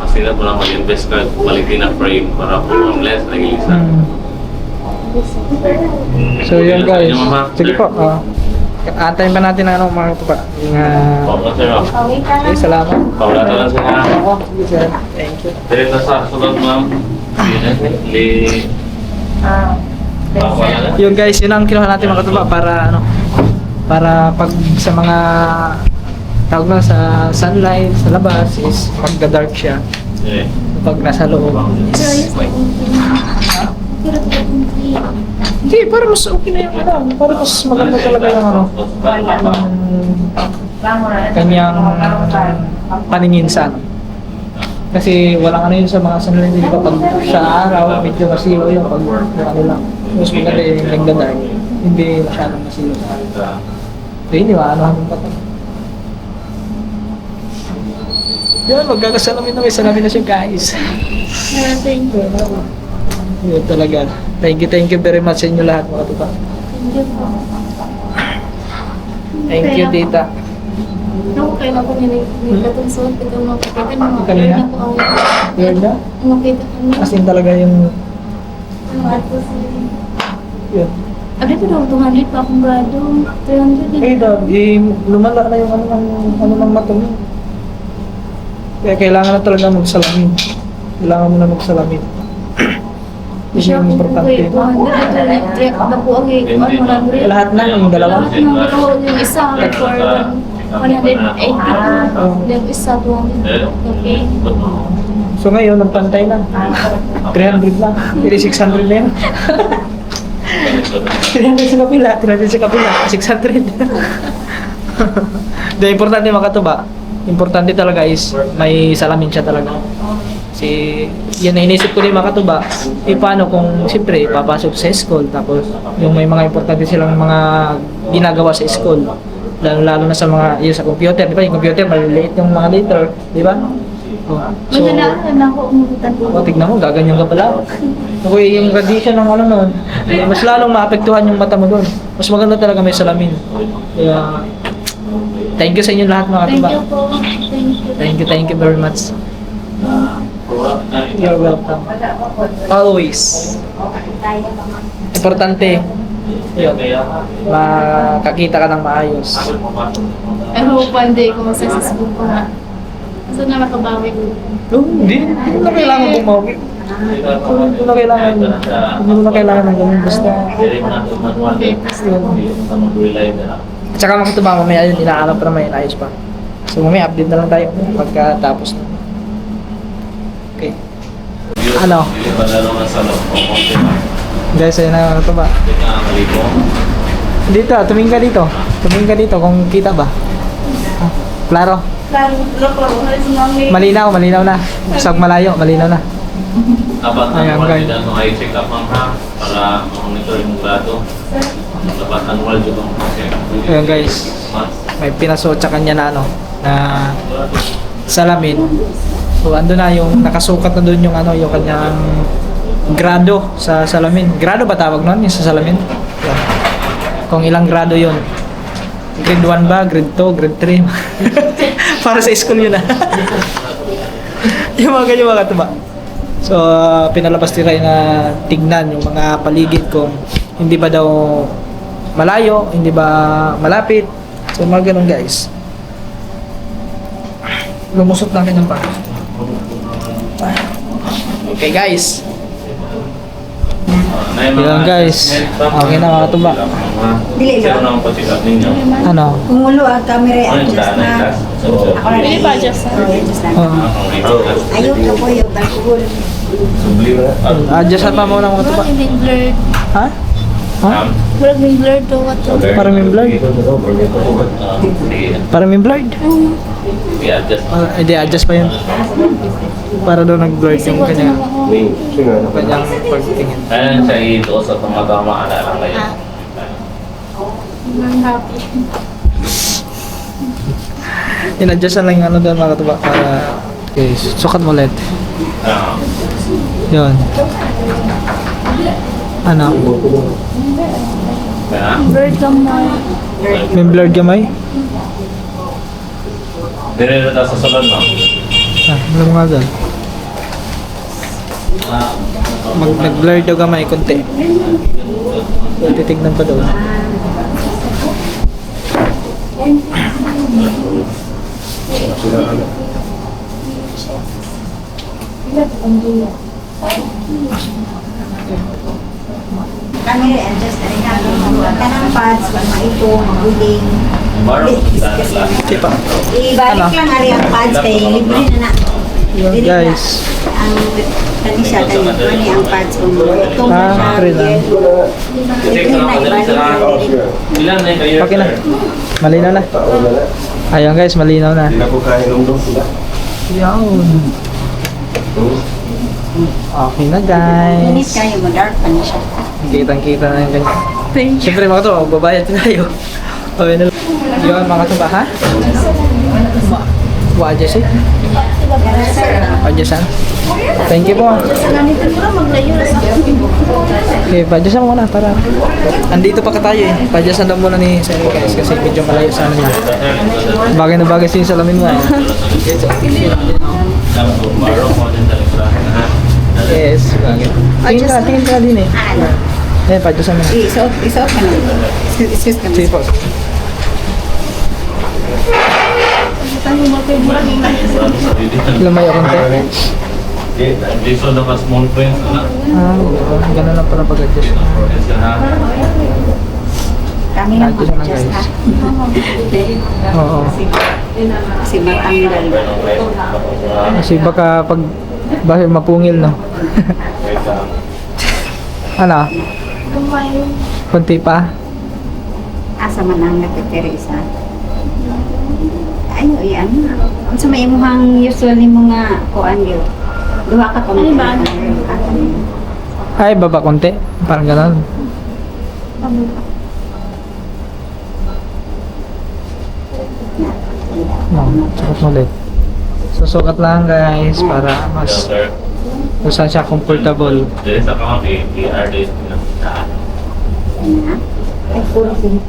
[SPEAKER 5] Kasi na po lang mag-invest ka, balikin na frame para po ang lens na ilisa.
[SPEAKER 1] So yun guys. Sige po. Antayin pa natin ang ano mga tupa. Yung
[SPEAKER 5] Pawala sir,
[SPEAKER 1] okay, salamat.
[SPEAKER 5] pawala na lang sir.
[SPEAKER 1] Oo, sige sir. Thank you.
[SPEAKER 5] Direct na sa sunod ma'am. Pawala na.
[SPEAKER 1] Yun guys, yun ang kinuha natin mga katuba para ano, para pag sa mga tawag na sa sunlight sa labas is magda-dark siya.
[SPEAKER 5] Eh,
[SPEAKER 1] Pag nasa loob is white. Hindi, para mas okay na yung ano, para mas maganda talaga yung ano, kanyang paningin sa ano. Kasi walang ano yun sa mga sunlight, di ba? Pag sa araw, medyo masilaw yun. Pag ano lang, mas maganda yung nagda-dark. Hindi masyadong masilaw sa araw. So yun, di ba? Ano hanggang pa ito? Yan, magkakasalamin na may salamin na siya guys.
[SPEAKER 6] Thank you.
[SPEAKER 1] Yun talaga. Thank you very much sa inyo lahat mga tupa. Thank you tita.
[SPEAKER 6] Ako kaya na ko niya katong suot itong mga kapatid mga
[SPEAKER 1] Kanina?
[SPEAKER 6] na ko
[SPEAKER 1] Yun na?
[SPEAKER 6] ang makita ko niya.
[SPEAKER 1] As in talaga yung yun.
[SPEAKER 6] Abi ko daw 200 pa akong gado. 300
[SPEAKER 1] Eh dog, lumala na yung ano ng mata mo. Kaya kailangan na talaga magsalamin. Kailangan mo na magsalamin. Yun yung importante. Lahat na, yung dalawa.
[SPEAKER 6] Yung isa, for 180. Yung isa, 200. Okay.
[SPEAKER 5] eh,
[SPEAKER 1] So ngayon, nagpantay na. 300 lang. Hindi 600 na yan. 300 sa kapila, 300 sa kapila, 600. The importante makatuba. Importante talaga is may salamin siya talaga. Kasi yan na inisip ko din makatuba. Eh paano kung siyempre papasok sa school tapos yung may mga importante silang mga ginagawa sa school. Lalo na sa mga yun sa computer, di ba? Yung computer maliliit yung mga liter, di ba? Oh. So,
[SPEAKER 6] Magandaan na ako umutan po.
[SPEAKER 1] tignan mo, gaganyan ka pala. Ako yung radiation ng ano nun, mas lalong maapektuhan yung mata mo doon. Mas maganda talaga may salamin. Kaya, thank you sa inyo lahat mga
[SPEAKER 6] Thank
[SPEAKER 1] katuba.
[SPEAKER 6] you po. Thank you.
[SPEAKER 1] Thank you very much. You're welcome. Always. Importante, yun, makakita ka ng maayos.
[SPEAKER 6] I hope one day kung successful ko nga. Kasi na makabawi ko.
[SPEAKER 1] Oh, hindi mo na kailangan bumawi. Hindi mo na kailangan ng ganun. Basta, tsaka mga katuba, mamaya yun, inaanap pa naman, inayos pa. So mamaya, update na lang tayo pagkatapos na. Okay. Ano? Guys, ayun na ano to ba? Dito, tumingin ka dito. Tumingin ka dito kung kita ba. Ah, klaro. Malinaw na. Sa malayo, malinaw na.
[SPEAKER 5] Dapat
[SPEAKER 1] Ayan,
[SPEAKER 5] ang
[SPEAKER 1] guys.
[SPEAKER 5] no ay check up ma'am ha para monitor yung grado. Dapat annual juga mo kasi.
[SPEAKER 1] Ayun guys, may pinasuot sa kanya na ano, na salamin. So ando na yung nakasukat na doon yung ano, yung kanyang grado sa salamin. Grado ba tawag nun yung sa salamin? Yan. Kung ilang grado yun. Grade 1 ba? Grade 2? Grade 3? Para sa school yun ah. Yung mga ganyan mga katuba. So, pinalabas nila na tignan yung mga paligid kung hindi ba daw malayo, hindi ba malapit. So, mga ganun guys. Lumusot natin yung pa. Okay guys. Yan guys. Okay na mga katuba.
[SPEAKER 4] Dili
[SPEAKER 5] Sino
[SPEAKER 4] lang.
[SPEAKER 5] naman po check up ninyo?
[SPEAKER 1] Ano?
[SPEAKER 4] Kung ulo ang camera
[SPEAKER 5] Ano yung
[SPEAKER 4] adjust na. Ako na
[SPEAKER 6] Pwede pa adjust na.
[SPEAKER 4] adjust na.
[SPEAKER 1] Oh.
[SPEAKER 4] Ayaw na po yung alcohol.
[SPEAKER 1] Adjust na pa muna mga katuba.
[SPEAKER 6] Parang hindi blurred.
[SPEAKER 1] Ha? Ha?
[SPEAKER 6] Parang may blurred daw ato.
[SPEAKER 1] Parang may blurred. Parang may blurred.
[SPEAKER 5] I-adjust.
[SPEAKER 1] Hindi, adjust pa yun. Para daw nag-blurred yung kanyang pagtingin.
[SPEAKER 5] Ayan siya ito sa tumatama alala kayo.
[SPEAKER 6] I'm happy.
[SPEAKER 1] In-adjust na lang yung ano doon mga katuba para okay, sukat mo ulit.
[SPEAKER 5] Ah,
[SPEAKER 1] Yun. Ano?
[SPEAKER 5] kaya?
[SPEAKER 6] Blurred lang na.
[SPEAKER 1] May blurred gamay?
[SPEAKER 5] Dire na tayo sa salon no?
[SPEAKER 1] Wala mo nga doon. Nag-blurred daw gamay konti. Titignan pa doon.
[SPEAKER 4] Camera adjust na rin natin. Kanang pads, pag maito, maguling.
[SPEAKER 5] Baro,
[SPEAKER 1] Okay pa.
[SPEAKER 4] Ibalik
[SPEAKER 1] Ano?
[SPEAKER 4] lang ari ang pads kay libre na na.
[SPEAKER 1] Yun
[SPEAKER 4] Dili
[SPEAKER 1] guys.
[SPEAKER 4] na. Ang tani siya kay mani ang pads kung ito na siya.
[SPEAKER 1] free lang.
[SPEAKER 5] check na ako dito sa ilan na kayo?
[SPEAKER 1] Okay na. Malinaw na. Ayun guys, malinaw na. Yun. Okay na
[SPEAKER 4] Init
[SPEAKER 1] guys.
[SPEAKER 4] kayo mo dark pa niya siya.
[SPEAKER 1] Kitang-kita na yung ganyan.
[SPEAKER 6] Thank you.
[SPEAKER 1] Siyempre mga to, magbabayad tayo. Okay na lang. Yun mga to ba ha? Wa-adjust eh. Pa-adjustan. Thank you po.
[SPEAKER 6] Salamat po na maglayo na sa
[SPEAKER 1] Okay, pa-adjustan muna para. Andito pa ka tayo eh. Pa-adjustan daw muna ni Sir guys kasi medyo malayo sa amin na. Bagay na bagay sa yung salamin mo eh.
[SPEAKER 5] Baro mo din talaga.
[SPEAKER 1] Yes, bagay. Tingin ka din eh.
[SPEAKER 4] Ano?
[SPEAKER 1] Eh, pa-adjustan mo na.
[SPEAKER 4] Isuot ka na. Excuse ka
[SPEAKER 1] Sige po. Lumayo konti.
[SPEAKER 5] Dito na ka small prints na.
[SPEAKER 1] Ganun lang pala pag-adjust.
[SPEAKER 4] Kami na
[SPEAKER 1] Adjust na,
[SPEAKER 4] mag-adjust
[SPEAKER 1] guys.
[SPEAKER 4] ha.
[SPEAKER 1] Oo.
[SPEAKER 4] Kasi matanggal.
[SPEAKER 1] Kasi baka pag mapungil no. Ano? Kunti pa.
[SPEAKER 4] Asa man ang nagkateresa. Ayo, yan. Ang sa may imuhang usually mga kuan yun. Duha ka pa
[SPEAKER 6] Ano ba?
[SPEAKER 1] Ay, baba konti. Parang ganun. No, sakot mo ulit. Susukat lang guys para
[SPEAKER 5] Yes,
[SPEAKER 1] mas
[SPEAKER 5] sir.
[SPEAKER 1] kung saan siya comfortable.
[SPEAKER 5] Dahil sa kami, PR days na.
[SPEAKER 4] Ay, puro sila.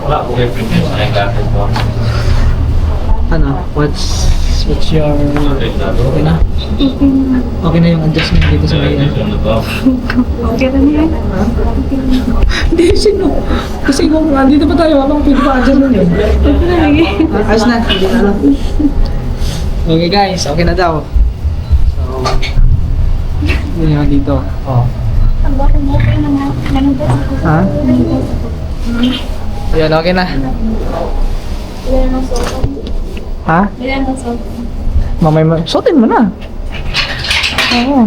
[SPEAKER 5] Wala ko yung preference na yung gamit ko.
[SPEAKER 1] Ano? What's your... Okay na? Okay na yung adjustment dito sa may...
[SPEAKER 6] Okay na niya.
[SPEAKER 1] Hindi, sino? Kasi kung andito pa tayo, habang pwede pa adjust nun yun. Ayos na. Hindi na lang. Okay guys, okay na daw. So, yun yung dito. Oh.
[SPEAKER 6] Ang bakit mo okay na nga.
[SPEAKER 1] Ha? Yan, okay na.
[SPEAKER 6] Bilan ng sofa.
[SPEAKER 1] Ha?
[SPEAKER 6] Bilan ng sofa.
[SPEAKER 1] Mamay mo. Suotin mo na. Oo.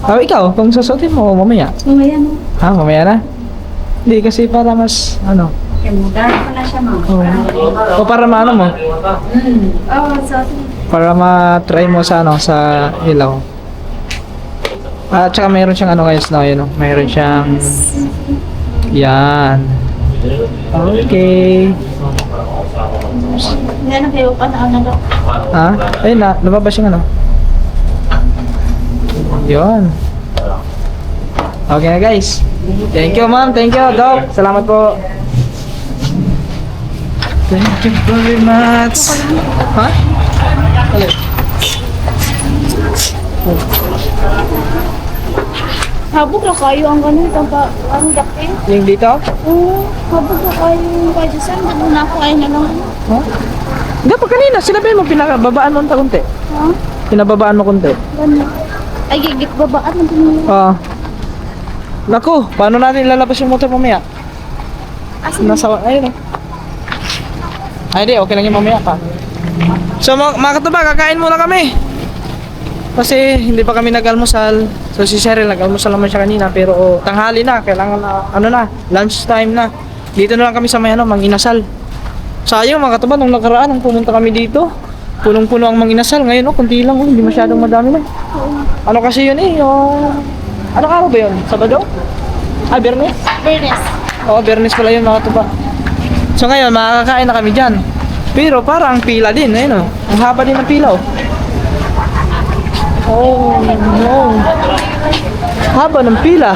[SPEAKER 1] Ikaw, kung susuotin mo, mamaya.
[SPEAKER 6] Mamaya no.
[SPEAKER 1] Ha, mamaya na? Hindi, kasi para mas, ano.
[SPEAKER 4] Kaya mo, dark pala siya, ma'am.
[SPEAKER 1] O para maano mo?
[SPEAKER 6] Oh, sofa.
[SPEAKER 1] Para ma-try mo sa, ano, sa ilaw. At saka mayroon siyang ano guys, no, yun, no? Mayroon siyang... Yan. Okay.
[SPEAKER 6] Hindi na kayo pa na ano.
[SPEAKER 1] Ha? Ayun na, lumabas yung ano. Yun. Okay na guys. Thank you ma'am, thank you Doc. Salamat po. Thank you very much. Ha? Ulit.
[SPEAKER 6] Habog na kayo ang ganun. Ang dakin.
[SPEAKER 1] Yung dito?
[SPEAKER 6] Oo. Habog na kayo yung kayo dyan. Hindi na ako ay na lang.
[SPEAKER 1] Ha? Hindi pa kanina, sinabi mo, pinababaan mo konti.
[SPEAKER 6] Ha?
[SPEAKER 1] Pinababaan mo konti.
[SPEAKER 6] Ganun. Ay, gigit babaan ng pinili.
[SPEAKER 1] Oo. Naku, paano natin ilalabas yung motor mamaya?
[SPEAKER 6] Asan?
[SPEAKER 1] Nasa, ayun Ay di, okay lang yung mamaya pa. So mga katuba, kakain muna kami. Kasi hindi pa kami nag-almusal. So si Cheryl nag-almusal naman siya kanina. Pero tanghali na, kailangan na, ano na, lunch time na. Dito na lang kami sa may ano, Manginasal. Sayang mga katuba, nung nakaraan, nung pumunta kami dito, punong-puno ang Manginasal. Ngayon kunti lang, hindi masyadong madami na. Ano kasi yun yung... Ano araw ba yun? Sabado? Biyernes?
[SPEAKER 6] Bernes.
[SPEAKER 1] Oo, Biyernes pala yun mga katuba. So ngayon, makakakain na kami dyan. Pero parang pila din, ayun o. Ang haba din ng pila o. Oh no. Haba ng pila.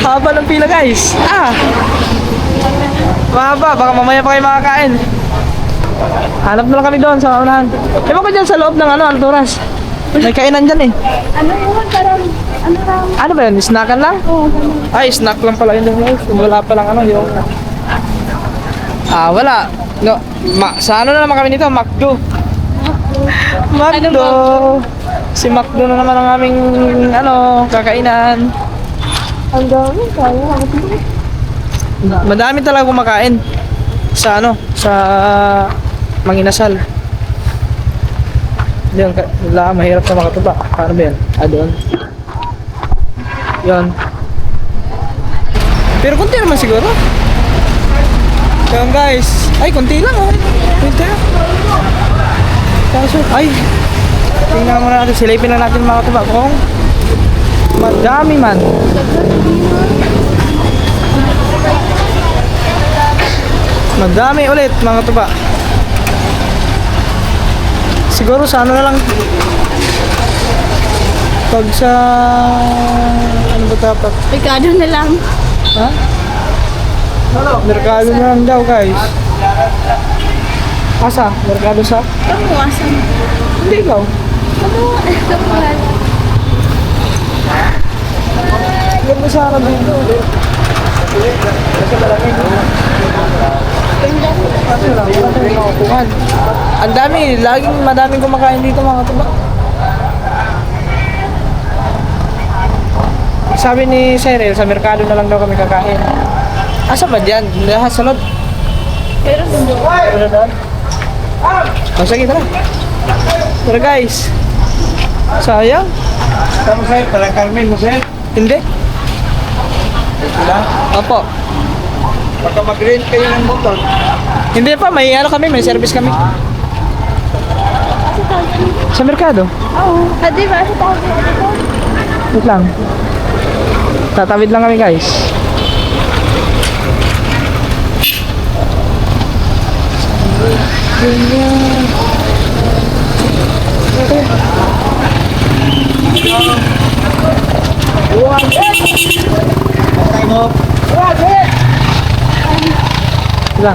[SPEAKER 1] Haba ng pila guys. Mahaba, baka mamaya pa kayo makakain. Hanap na lang kami doon sa unahan. Ewan ko dyan sa loob ng ano, Alturas. May kainan dyan eh.
[SPEAKER 6] Ano yun? Parang, ano lang?
[SPEAKER 1] Ano ba yun? Snackan lang?
[SPEAKER 6] Oo, ganun.
[SPEAKER 1] Ay, snack lang pala yun. Wala pa lang ano, yung... wala. No, sa ano na naman kami nito? McDo. McDo. Si McDo na naman ang aming, ano, kakainan.
[SPEAKER 6] Ang dami, kaya.
[SPEAKER 1] Madami talaga kumakain. Sa ano, sa Manginasal. Yun, wala, mahirap na makatuba. Paano ba yan? Doon. Yun. Pero konti naman siguro. Yun guys. Ay, konti lang oh. Konti lang. Kaso, ay. Tingnan muna natin. Silipin lang natin mga katuba. Kung madami man. Madami ulit mga katuba. Siguro sa ano na lang. Pag sa... Ano ba dapat?
[SPEAKER 6] Picado na lang.
[SPEAKER 1] Ha? Merkado na lang daw guys. Asa? Merkado sa?
[SPEAKER 6] Kamuwasan.
[SPEAKER 1] Hindi ikaw.
[SPEAKER 6] Kamuwasan.
[SPEAKER 1] Huwag mo sa harap dito. Kasi malaki ito. Kaso lang, wala tayong makakuhan. Ang dami, laging madaming kumakain dito mga tuba. Sabi ni Cheryl, sa merkado na lang daw kami kakain. Asa ba dyan? Lahat sa loob.
[SPEAKER 6] Pero sundo.
[SPEAKER 1] Ano doon? Sige, tara. Tara guys. Sayang.
[SPEAKER 3] Kamu sir, parang Carmen mo sir.
[SPEAKER 1] Hindi.
[SPEAKER 3] Wala.
[SPEAKER 1] Opo.
[SPEAKER 3] Baka mag-rent kayo ng motor.
[SPEAKER 1] Hindi pa, may ano kami, may service kami. Sa merkado.
[SPEAKER 6] Oo. Di ba? Sa tawag dito.
[SPEAKER 1] Wait lang. Tatawid lang kami guys. Ganyan. Okay. Sila.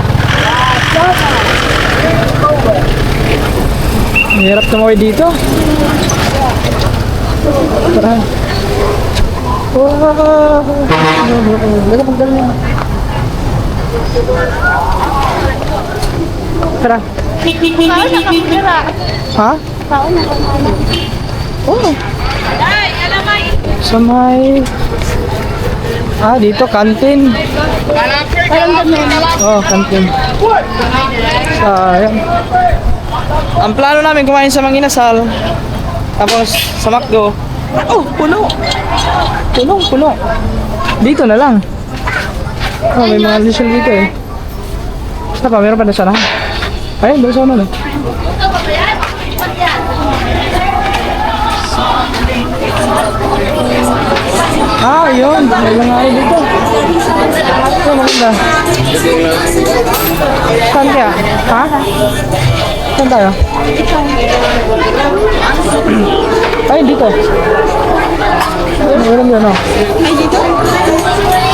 [SPEAKER 1] Hirap tumawid dito. Tara. Wow. Daga pagdala. Tara.
[SPEAKER 6] Saan nakapira?
[SPEAKER 1] Ha?
[SPEAKER 6] Saan nakapira?
[SPEAKER 1] Oh. Sa may... dito, kantin.
[SPEAKER 6] Parang dami.
[SPEAKER 1] Oh, kantin. Sayang. Ang plano namin kumain sa Manginasal. Tapos sa McDo. Oh, puno. Puno. Dito na lang. Oh, may mga lisol dito eh. Saan pa? Meron pa na sana? Ayun, doon sana na. Yun. May mga ano dito. Ito, maganda. Saan kaya? Ha? Saan tayo? Ay, dito. Meron yun, oh.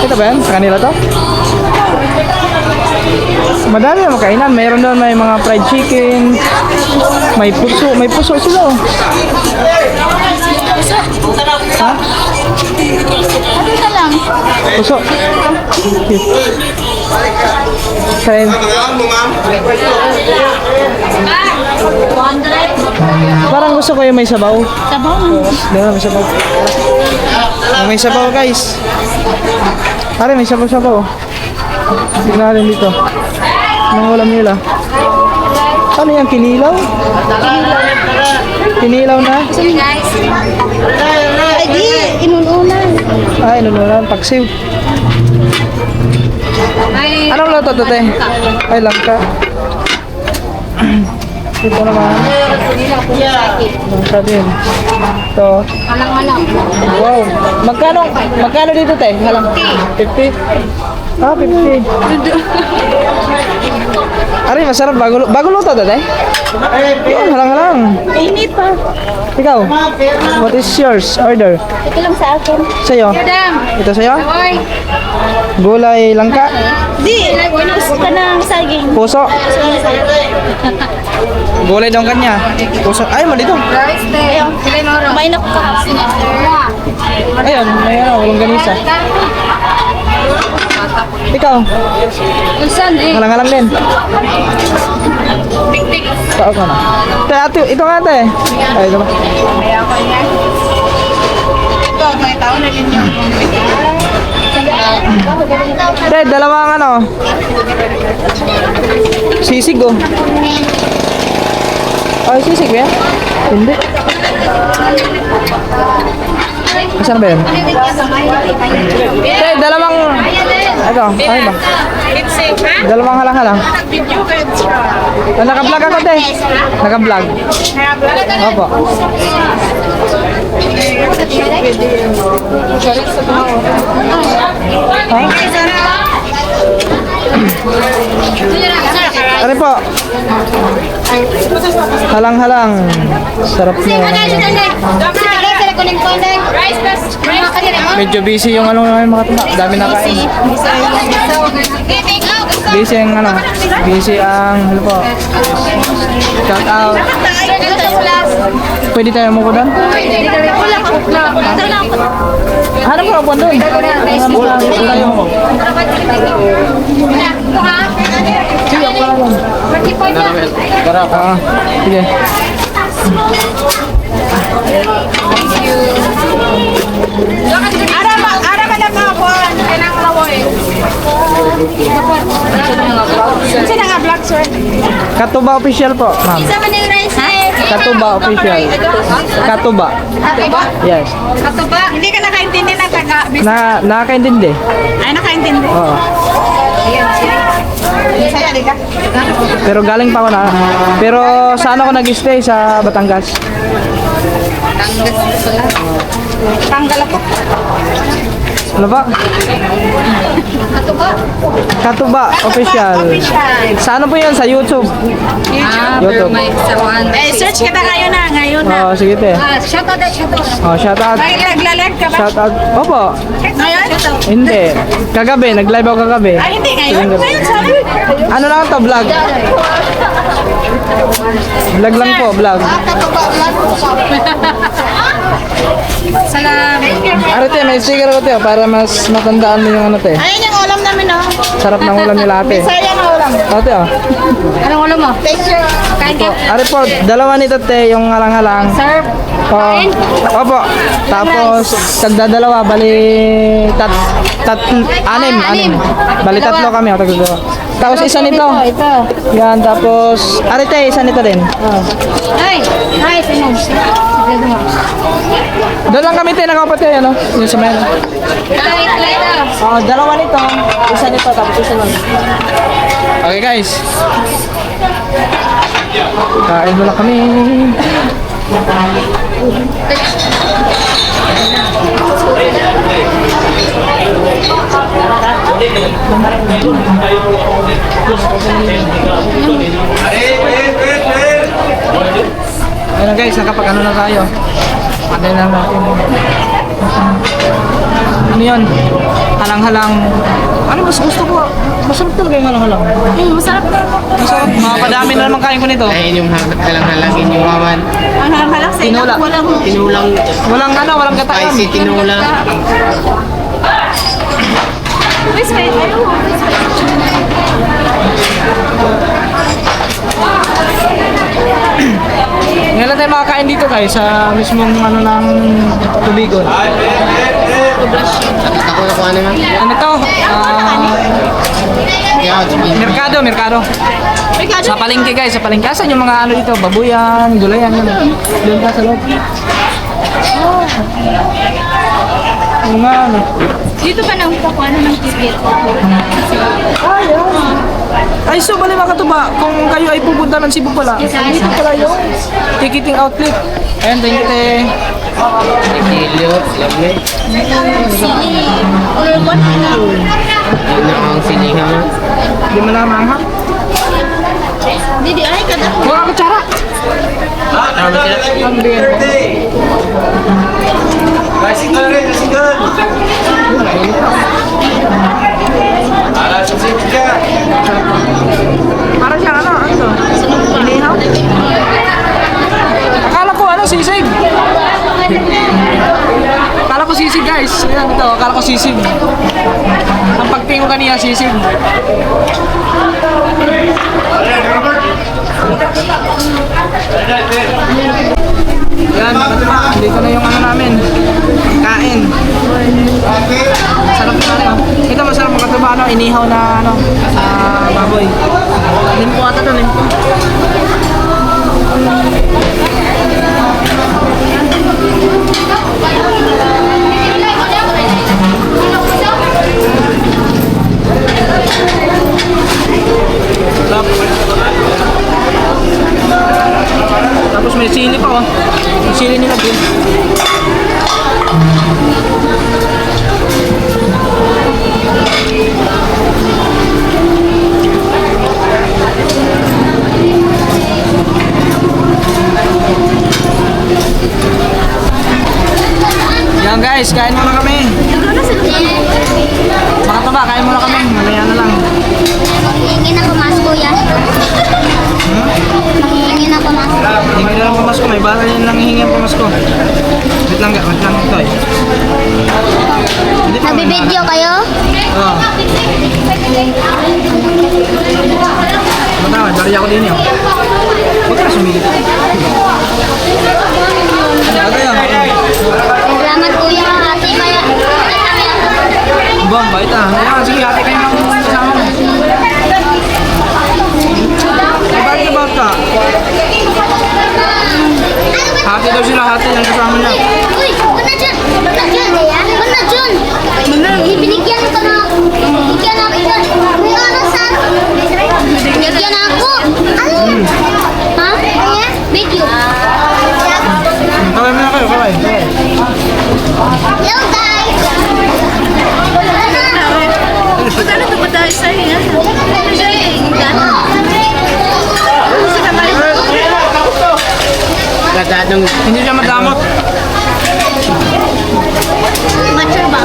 [SPEAKER 1] Ito ba yan? Sa kanila to? Madami na makainan. Meron doon may mga fried chicken. May puso. May puso sila, oh. Ha?
[SPEAKER 6] Ano ka lang?
[SPEAKER 1] Puso. Kain. Parang gusto ko yung may sabaw.
[SPEAKER 6] Sabaw mo.
[SPEAKER 1] Dito may sabaw. May sabaw, guys. Pare, may sabaw-sabaw. Tignan natin dito. Anong ulam nila? Ano yan? Kinilaw? Kinilaw na?
[SPEAKER 6] Guys. Ay, di. Inununan.
[SPEAKER 1] Ay, nununan. Paksiw. Anong luto to, te? Ay, langka. Ito naman. Langka din. Ito.
[SPEAKER 6] Alang-alang.
[SPEAKER 1] Wow. Magkano dito, te? Halang. 50? 50. Ari, masarap. Bago luto to, te? Yun, halang-halang.
[SPEAKER 6] Init pa.
[SPEAKER 1] Ikaw, what is yours? Order.
[SPEAKER 6] Ito lang sa akin.
[SPEAKER 1] Sa'yo?
[SPEAKER 6] Madam.
[SPEAKER 1] Ito sa'yo?
[SPEAKER 6] Hoy.
[SPEAKER 1] Gulay langka?
[SPEAKER 6] Di. Gusto ka ng saging.
[SPEAKER 1] Puso? Gulay daw kanya. Puso. Ay, mo dito.
[SPEAKER 6] Rice day. May nakaka.
[SPEAKER 1] Ayun, may walang ganisa. Ikaw,
[SPEAKER 6] Ulsan eh.
[SPEAKER 1] halang-halang din.
[SPEAKER 6] Tik-tik.
[SPEAKER 1] Tao ka na. Ate, ito nga ate. Ay, ito ba?
[SPEAKER 6] Kaya ko yan. Ito, may tao na rin yung
[SPEAKER 1] Te, dalawang ano. Sisig oh. Ay, sisig ba yan? Hindi. Saan ba yan? Te, dalawang... Ito, ay ba? Dalawang halang-halang. Naka-vlog ako, te. Naka-vlog. Opo. Ano po? Halang-halang. Sarap na. Medyo busy yung ano ng mga tuma. Dami na kain. Busy ang ano. Busy ang ano po. Shout out. Pwede tayo mo ko doon? Hanap ko po doon. Tayo mo. Sige, ako na doon. Tara ka. Sige.
[SPEAKER 6] Ara ka na mga buwan. Kailangan lawoy. Sino nga vlog, sir?
[SPEAKER 1] Katuba official po, ma'am.
[SPEAKER 6] Isa man yung rice eh.
[SPEAKER 1] Katuba official. Katuba.
[SPEAKER 6] Katuba?
[SPEAKER 1] Yes.
[SPEAKER 6] Katuba? Hindi ka nakaintindi ng taga-business.
[SPEAKER 1] Nakakaintindi.
[SPEAKER 6] Ay, nakaintindi.
[SPEAKER 1] Oo.
[SPEAKER 6] Ayan, sige. Saya, di ka?
[SPEAKER 1] Pero galing pa ako na. Pero saan ako nag-stay? Sa Batangas.
[SPEAKER 6] Tanggal ako.
[SPEAKER 1] Ano ba? Katuba Official. Sa ano po yan? Sa YouTube? YouTube.
[SPEAKER 4] Search kita ngayon na.
[SPEAKER 1] Oh, sige te.
[SPEAKER 4] Shoutout.
[SPEAKER 1] Oh, shout out.
[SPEAKER 4] Nagla-live ka ba?
[SPEAKER 1] Shout out. Opo.
[SPEAKER 4] Ngayon?
[SPEAKER 1] Hindi. Kagabi, nag-live ako kagabi.
[SPEAKER 4] Ay, hindi ngayon. Ngayon, sabi.
[SPEAKER 1] Ano lang to, vlog? Vlog lang po, vlog.
[SPEAKER 4] Salamat.
[SPEAKER 1] Ate, may sticker ko te, para mas matandaan mo yung ano te.
[SPEAKER 4] Ayun yung ulam namin, oh.
[SPEAKER 1] Sarap ng ulam nila ate.
[SPEAKER 4] Saya na ulam.
[SPEAKER 1] Ate oh.
[SPEAKER 4] Anong ulam mo? Picture. Kain ka?
[SPEAKER 1] Ari po, dalawa nito te, yung halang-halang.
[SPEAKER 4] Serve.
[SPEAKER 1] Oh, opo. Tapos, tagdadalawa, bali, anim. Bali, tatlo kami, o, tagdadalawa. Tapos, isa nito.
[SPEAKER 4] Ito.
[SPEAKER 1] Yan, tapos, arite, isa nito din.
[SPEAKER 4] Ay, sino?
[SPEAKER 1] Doon lang kami tayo nakapatay, ano? Yung sa mena.
[SPEAKER 4] Ito.
[SPEAKER 1] Oh, dalawa nito, isa nito, tapos isa lang. Okay, guys. Kain muna kami. Ayun na guys, nakapag ano na tayo. Patay na natin. Ano yun? Halang-halang. Ano mas gusto ko? Masarap talaga yung halang-halang.
[SPEAKER 4] Masarap na.
[SPEAKER 1] Masarap. Mapadami na naman kain ko nito.
[SPEAKER 2] Ayun yung halang-halangin yung maman.
[SPEAKER 4] Ang halang sa
[SPEAKER 1] Tinula.
[SPEAKER 2] Tinulang
[SPEAKER 1] Walang kataan.
[SPEAKER 2] spicy tinula.
[SPEAKER 4] Wait, ayaw.
[SPEAKER 1] Ngayon lang tayo makakain dito guys sa mismong ano ng Tubigon.
[SPEAKER 2] Ako na kung ano man.
[SPEAKER 1] Ano to? Merkado. Sa palengke guys, sa palengke. Asan yung mga ano dito? Babuyan, gulayan. Doon ka sa loob. Yung mga ano.
[SPEAKER 4] Dito ka nang pakuha ng ticket.
[SPEAKER 1] Ay, so bali mga katuba, kung kayo ay pupunta ng Cebu pala, dito pala yung ticketing outlet. Ayan, thank you te.
[SPEAKER 2] Kilyo, lovely. Yun na ang sinihan mo.
[SPEAKER 1] Hindi mo na maanghap.
[SPEAKER 4] Didi, ay ka na.
[SPEAKER 1] Huwag ako tsara.
[SPEAKER 2] Tama sila.
[SPEAKER 1] Ang bigyan ko.
[SPEAKER 3] Bicycle rin, bicycle! Susit ka!
[SPEAKER 1] Para siyang ano to? Inihaw? Akala ko ano, sisig. Akala ko sisig guys. Ayan ito, akala ko sisig. Ang pagtingin ko kanina, sisig. Yan, dito na yung ano namin. Kain. Sarap na rin. Ito masarap magkatuba, ano, inihaw na ano, baboy. Limpo ata to, limpo. Tapos may sili pa, oh. May sili nila din. Yan guys, kain muna kami. Mga taba, kain muna kami. Mamaya na lang.
[SPEAKER 7] Mahihingi na pumasok, kuya. Mahihingi na pumasok.
[SPEAKER 1] Hindi na lang pamasko, may bala yun lang hihingi ang pamasko. Wait lang ito eh. Hindi pa.
[SPEAKER 7] Nagbibideo kayo?
[SPEAKER 1] Oo. Matawad, bari ako din yun. Huwag ka na sumilip. Ano yun?
[SPEAKER 7] Salamat, kuya. Ate, kaya.
[SPEAKER 1] Bang, bait ah. Ayan, sige, ate kayo lang kasama mo. Bakit ba ka? Hati daw sila, hati yung kasama niya.
[SPEAKER 7] Uy, ba't na dyan? Ba't na dyan? Ba't na dyan? Binigyan ka na. Binigyan ako dyan. May ano sa... Binigyan ako. Ano? Ha? Video.
[SPEAKER 1] Kaway mo na kayo, kaway.
[SPEAKER 7] Hello, guys.
[SPEAKER 2] masyadong...
[SPEAKER 1] Hindi siya madamot.
[SPEAKER 6] Mature ba?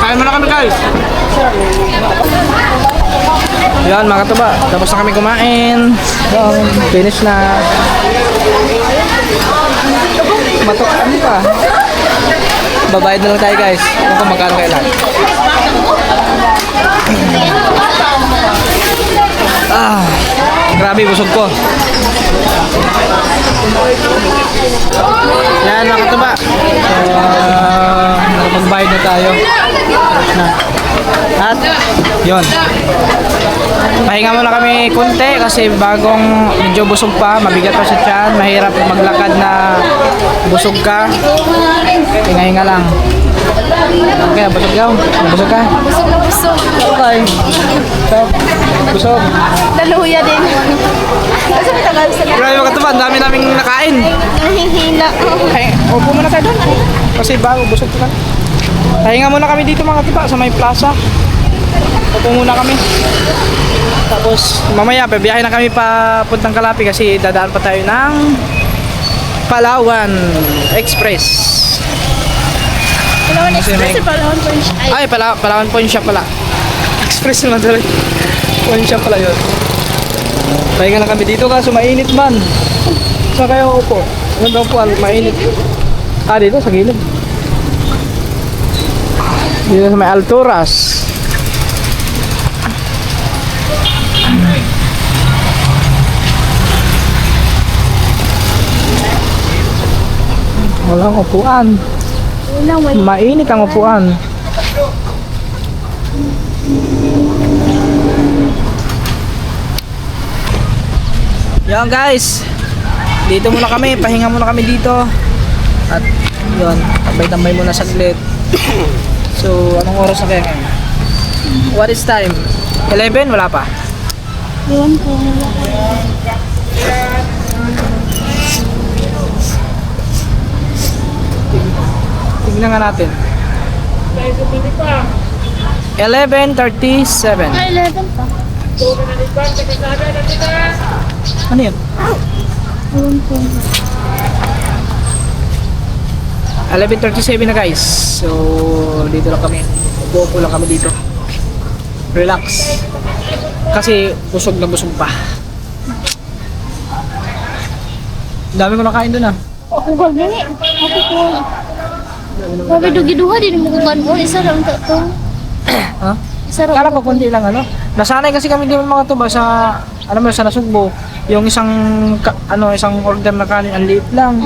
[SPEAKER 1] Kain mo na kami guys. Yan mga katuba, tapos na kami kumain. Yan, finish na. Batok kami pa. Babayad na lang tayo guys. Kung magkano kailan. Grabe, busog ko. Yan mga katuba. Magbayad na tayo. At yun, pahinga muna kami kunti kasi bagong medyo busog pa, mabigat pa sa tiyan, mahirap maglakad na busog ka. Hinga-hinga lang. Okay, busog ka? Busog ka?
[SPEAKER 6] Busog na busog.
[SPEAKER 1] Okay. So, busog.
[SPEAKER 6] Naluya din. Kasi may tagal sa
[SPEAKER 1] Grabe mga katuba, ang dami naming nakain.
[SPEAKER 6] nahihina.
[SPEAKER 1] Ay, upo muna tayo doon. Kasi bago, busog ka. Pahinga muna kami dito mga katuba sa may plaza. Upo muna kami. Tapos mamaya bibiyahe na kami pa puntang Calape kasi dadaan pa tayo ng Palawan Express.
[SPEAKER 6] Palawan
[SPEAKER 1] Kasi
[SPEAKER 6] Express
[SPEAKER 1] may-
[SPEAKER 6] o Palawan Punch? Ay,
[SPEAKER 1] Ay, Palawan Pawn Shop pala. Express naman tuloy. Pawn Shop pala yun. Pahinga na kami dito kaso mainit man. Saan kayo upo? Ano daw po, mainit. Dito sa gilid. Dito sa may Alturas. Walang upuan. Mainit ang upuan. Yan guys. Dito muna kami, pahinga muna kami dito. At yun, tambay-tambay muna saglit. So, anong oras na kaya ngayon? What is time? 11? Wala pa.
[SPEAKER 6] Yun po.
[SPEAKER 1] Tignan nga natin. 11:37.
[SPEAKER 6] Ay, 11 pa.
[SPEAKER 1] Ano yun?
[SPEAKER 6] Yun po.
[SPEAKER 1] 11:37 na guys. So, dito lang kami. Upo lang kami dito. Relax. Kasi busog na busog pa. Dami ko nakain dun ah.
[SPEAKER 6] Ako gagawin. Ako po. Sabi dugi-duha din mo kukanon. Isa lang to.
[SPEAKER 1] Ha?
[SPEAKER 6] Isa lang.
[SPEAKER 1] Kala ko konti lang ano. Nasanay kasi kami din mga tuba sa ano mo sa Nasugbo. Yung isang isang order na kanin ang liit lang.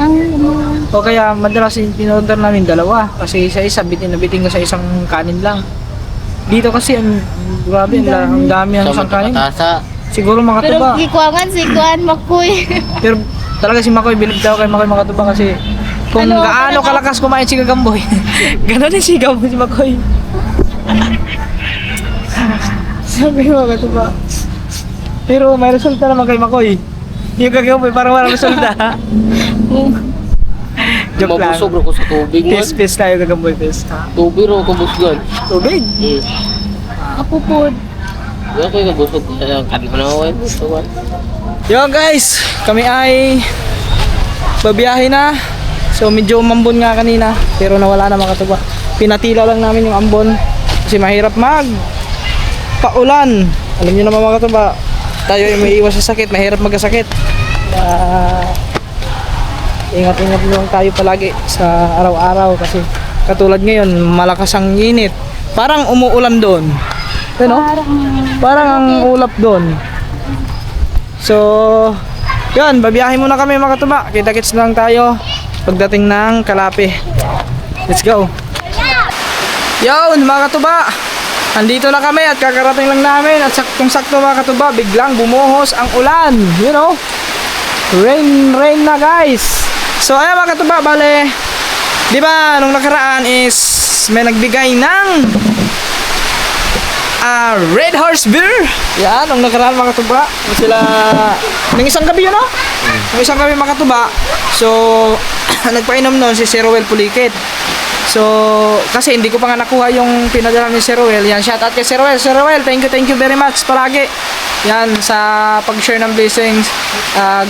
[SPEAKER 1] O kaya madalas in-order namin dalawa kasi isa-isa bitin na bitin ko sa isang kanin lang. Dito kasi grabe ang dami ng
[SPEAKER 2] Sa
[SPEAKER 1] isang kanin.
[SPEAKER 2] matasa.
[SPEAKER 1] Siguro mga
[SPEAKER 6] Pero
[SPEAKER 1] tuba.
[SPEAKER 6] gikuangan si Kuan Makoy.
[SPEAKER 1] Pero talaga si Makoy bilib daw kay Makoy mga tuba kasi kung
[SPEAKER 6] Ano,
[SPEAKER 1] gaano
[SPEAKER 6] talaga?
[SPEAKER 1] kalakas kumain si Gagamboy. Ganon din si Gagamboy si Makoy. Sabi mo mga tuba. Pero may resulta naman kay Makoy. Yung Gagamboy parang walang resulta. Joke lang.
[SPEAKER 2] Mabusog ko sa tubig man.
[SPEAKER 1] Pes tayo Gagamboy pes.
[SPEAKER 2] Tubig ro ko busgan.
[SPEAKER 1] Tubig.
[SPEAKER 6] Ako po.
[SPEAKER 2] Wala ko yung busog. Kanin ko na ako yung busog.
[SPEAKER 1] Yo guys, kami ay babiyahe na. So medyo umambon nga kanina pero nawala na mga katuba. Pinatila lang namin yung ambon kasi mahirap paulan. Alam niyo naman mga katuba, tayo ay may iwas sa sakit, mahirap magkasakit. Ingat-ingat lang tayo palagi sa araw-araw kasi katulad ngayon malakas ang init. Parang umuulan doon. Ano? Parang ang ulap doon. So, yun, babiyahe muna kami mga katuba. Kita-kits lang tayo pagdating ng Calape. Let's go. Yun, mga katuba. Andito na kami at kakarating lang namin at saktong-sakto mga katuba, biglang bumuhos ang ulan. You know? Rain na guys. So, ayan mga katuba, bale, di ba nung nakaraan is may nagbigay ng Red Horse Beer. Yan, nung nakaraan mga katuba. Sila, ng isang gabi yun, no? Ng isang gabi mga katuba. So, nagpainom noon si Sir Rowel Pulikit. So, kasi hindi ko pa nga nakuha yung pinadala ni Sir Rowel. Yan, shout out kay Sir Rowel. Sir Rowel, thank you very much palagi. Yan, sa pag-share ng blessings.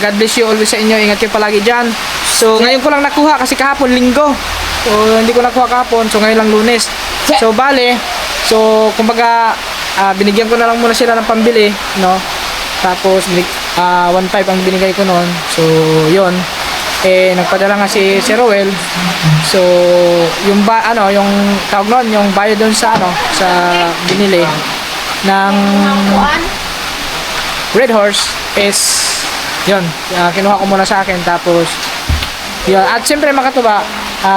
[SPEAKER 1] God bless you always sa inyo. Ingat kayo palagi dyan. So, ngayon ko lang nakuha kasi kahapon, linggo. So, hindi ko nakuha kahapon. So, ngayon lang Lunes. So, bale. So, kumbaga, binigyan ko na lang muna sila ng pambili, no? Tapos, 1.5 ang binigay ko noon. So, yon. Nagpadala nga si Rowel. So, yung yung tawag noon, yung bayad doon sa sa binili ng Red Horse is yun, kinuha ko muna sa akin. Tapos yun, at siyempre makatuba,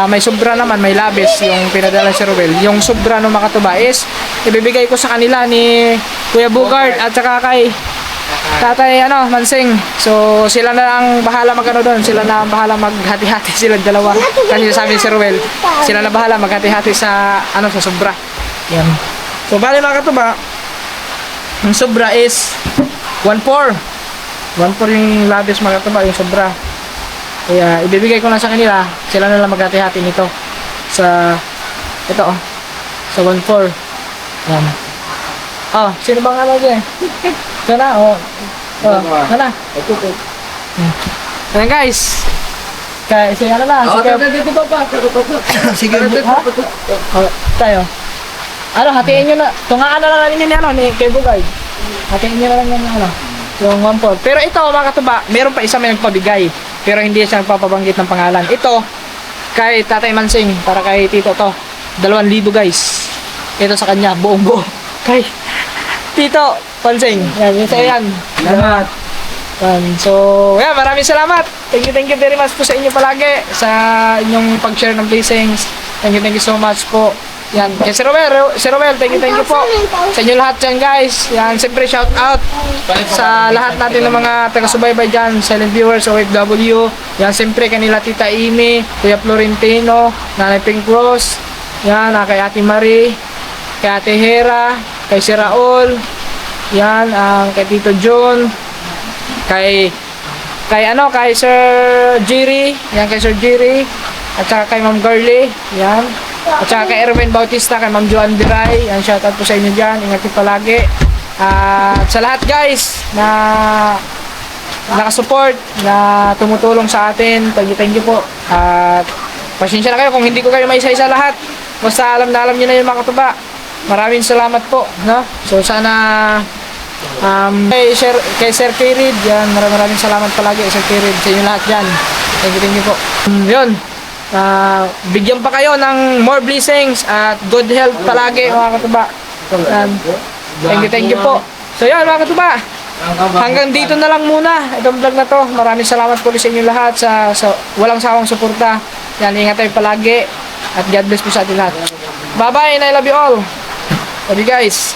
[SPEAKER 1] may sobra naman, may labis yung pinadala si Rowel. Yung sobra ng makatuba is ibibigay ko sa kanila ni Kuya Bugard at saka kay Tatay Mansing. So sila na ang bahala magano doon. Sila na ang bahala maghati-hati silang dalawa. Kasi sabi ni Sir Rowel, sila na bahala maghati-hati sa sa sobra. Yan. So bali mga katuba, ang sobra is 1.4. 1.4 yung labis mga katuba, yung sobra. Kaya ibibigay ko na sa kanila. Sila na lang maghati-hati nito sa ito sa 1.4. Yan. Sino bang dyan? Sana, sana. Ayan guys. Kaya, sige na. Sige, tayo. Hatiin nyo na. Tungaan na lang natin ni kay Bugay. Hatiin nyo na lang yung 1.4. Pero ito, mga katuba, meron pa isa may nagpabigay. Pero hindi siya nagpapabanggit ng pangalan. Ito, kay Tatay Mansing, para kay Tito to. 2,000 guys. Ito sa kanya, buong buo. Kay Tito Pansing. Yan, yung sa'yo yan. Salamat. So, yan, maraming salamat. Thank you very much po sa inyo palagi sa inyong pag-share ng blessings. Thank you so much po. Yan, kay Sir Rowel, thank you po. Sa inyo lahat dyan guys. Yan, siyempre shout out sa lahat natin ng mga taga-subaybay dyan, silent viewers, OFW. Yan, siyempre kanila Tita Amy, Kuya Florentino, Nanay Pink Rose. Yan, kay Ate Marie, kay Ate Hera, kay Sir Raul. Yan, kay Tito John, kay Sir Jerry, yan kay Sir Jerry, at saka kay Ma'am Garly, yan, at saka kay Erwin Bautista, kay Ma'am Joan Biray, yan, shoutout po sa inyo dyan, ingat kayo palagi. At sa lahat guys na nakasupport, na tumutulong sa atin, thank you po. At pasensya na kayo kung hindi ko kayo maisa-isa lahat, basta alam nyo na yung mga katuba. Maraming salamat po, no? So sana kay Sir Kirid, yan, maraming salamat palagi Sir Kirid sa inyo lahat dyan. Thank you po. Yun, bigyan pa kayo ng more blessings at good health palagi mga katuba. Thank you po. So yun mga katuba, hanggang dito na lang muna itong vlog na to. Maraming salamat po sa inyo lahat sa walang sawang suporta. Yan, ingat tayo palagi at God bless po sa atin lahat. Bye bye and I love you all. Love you guys.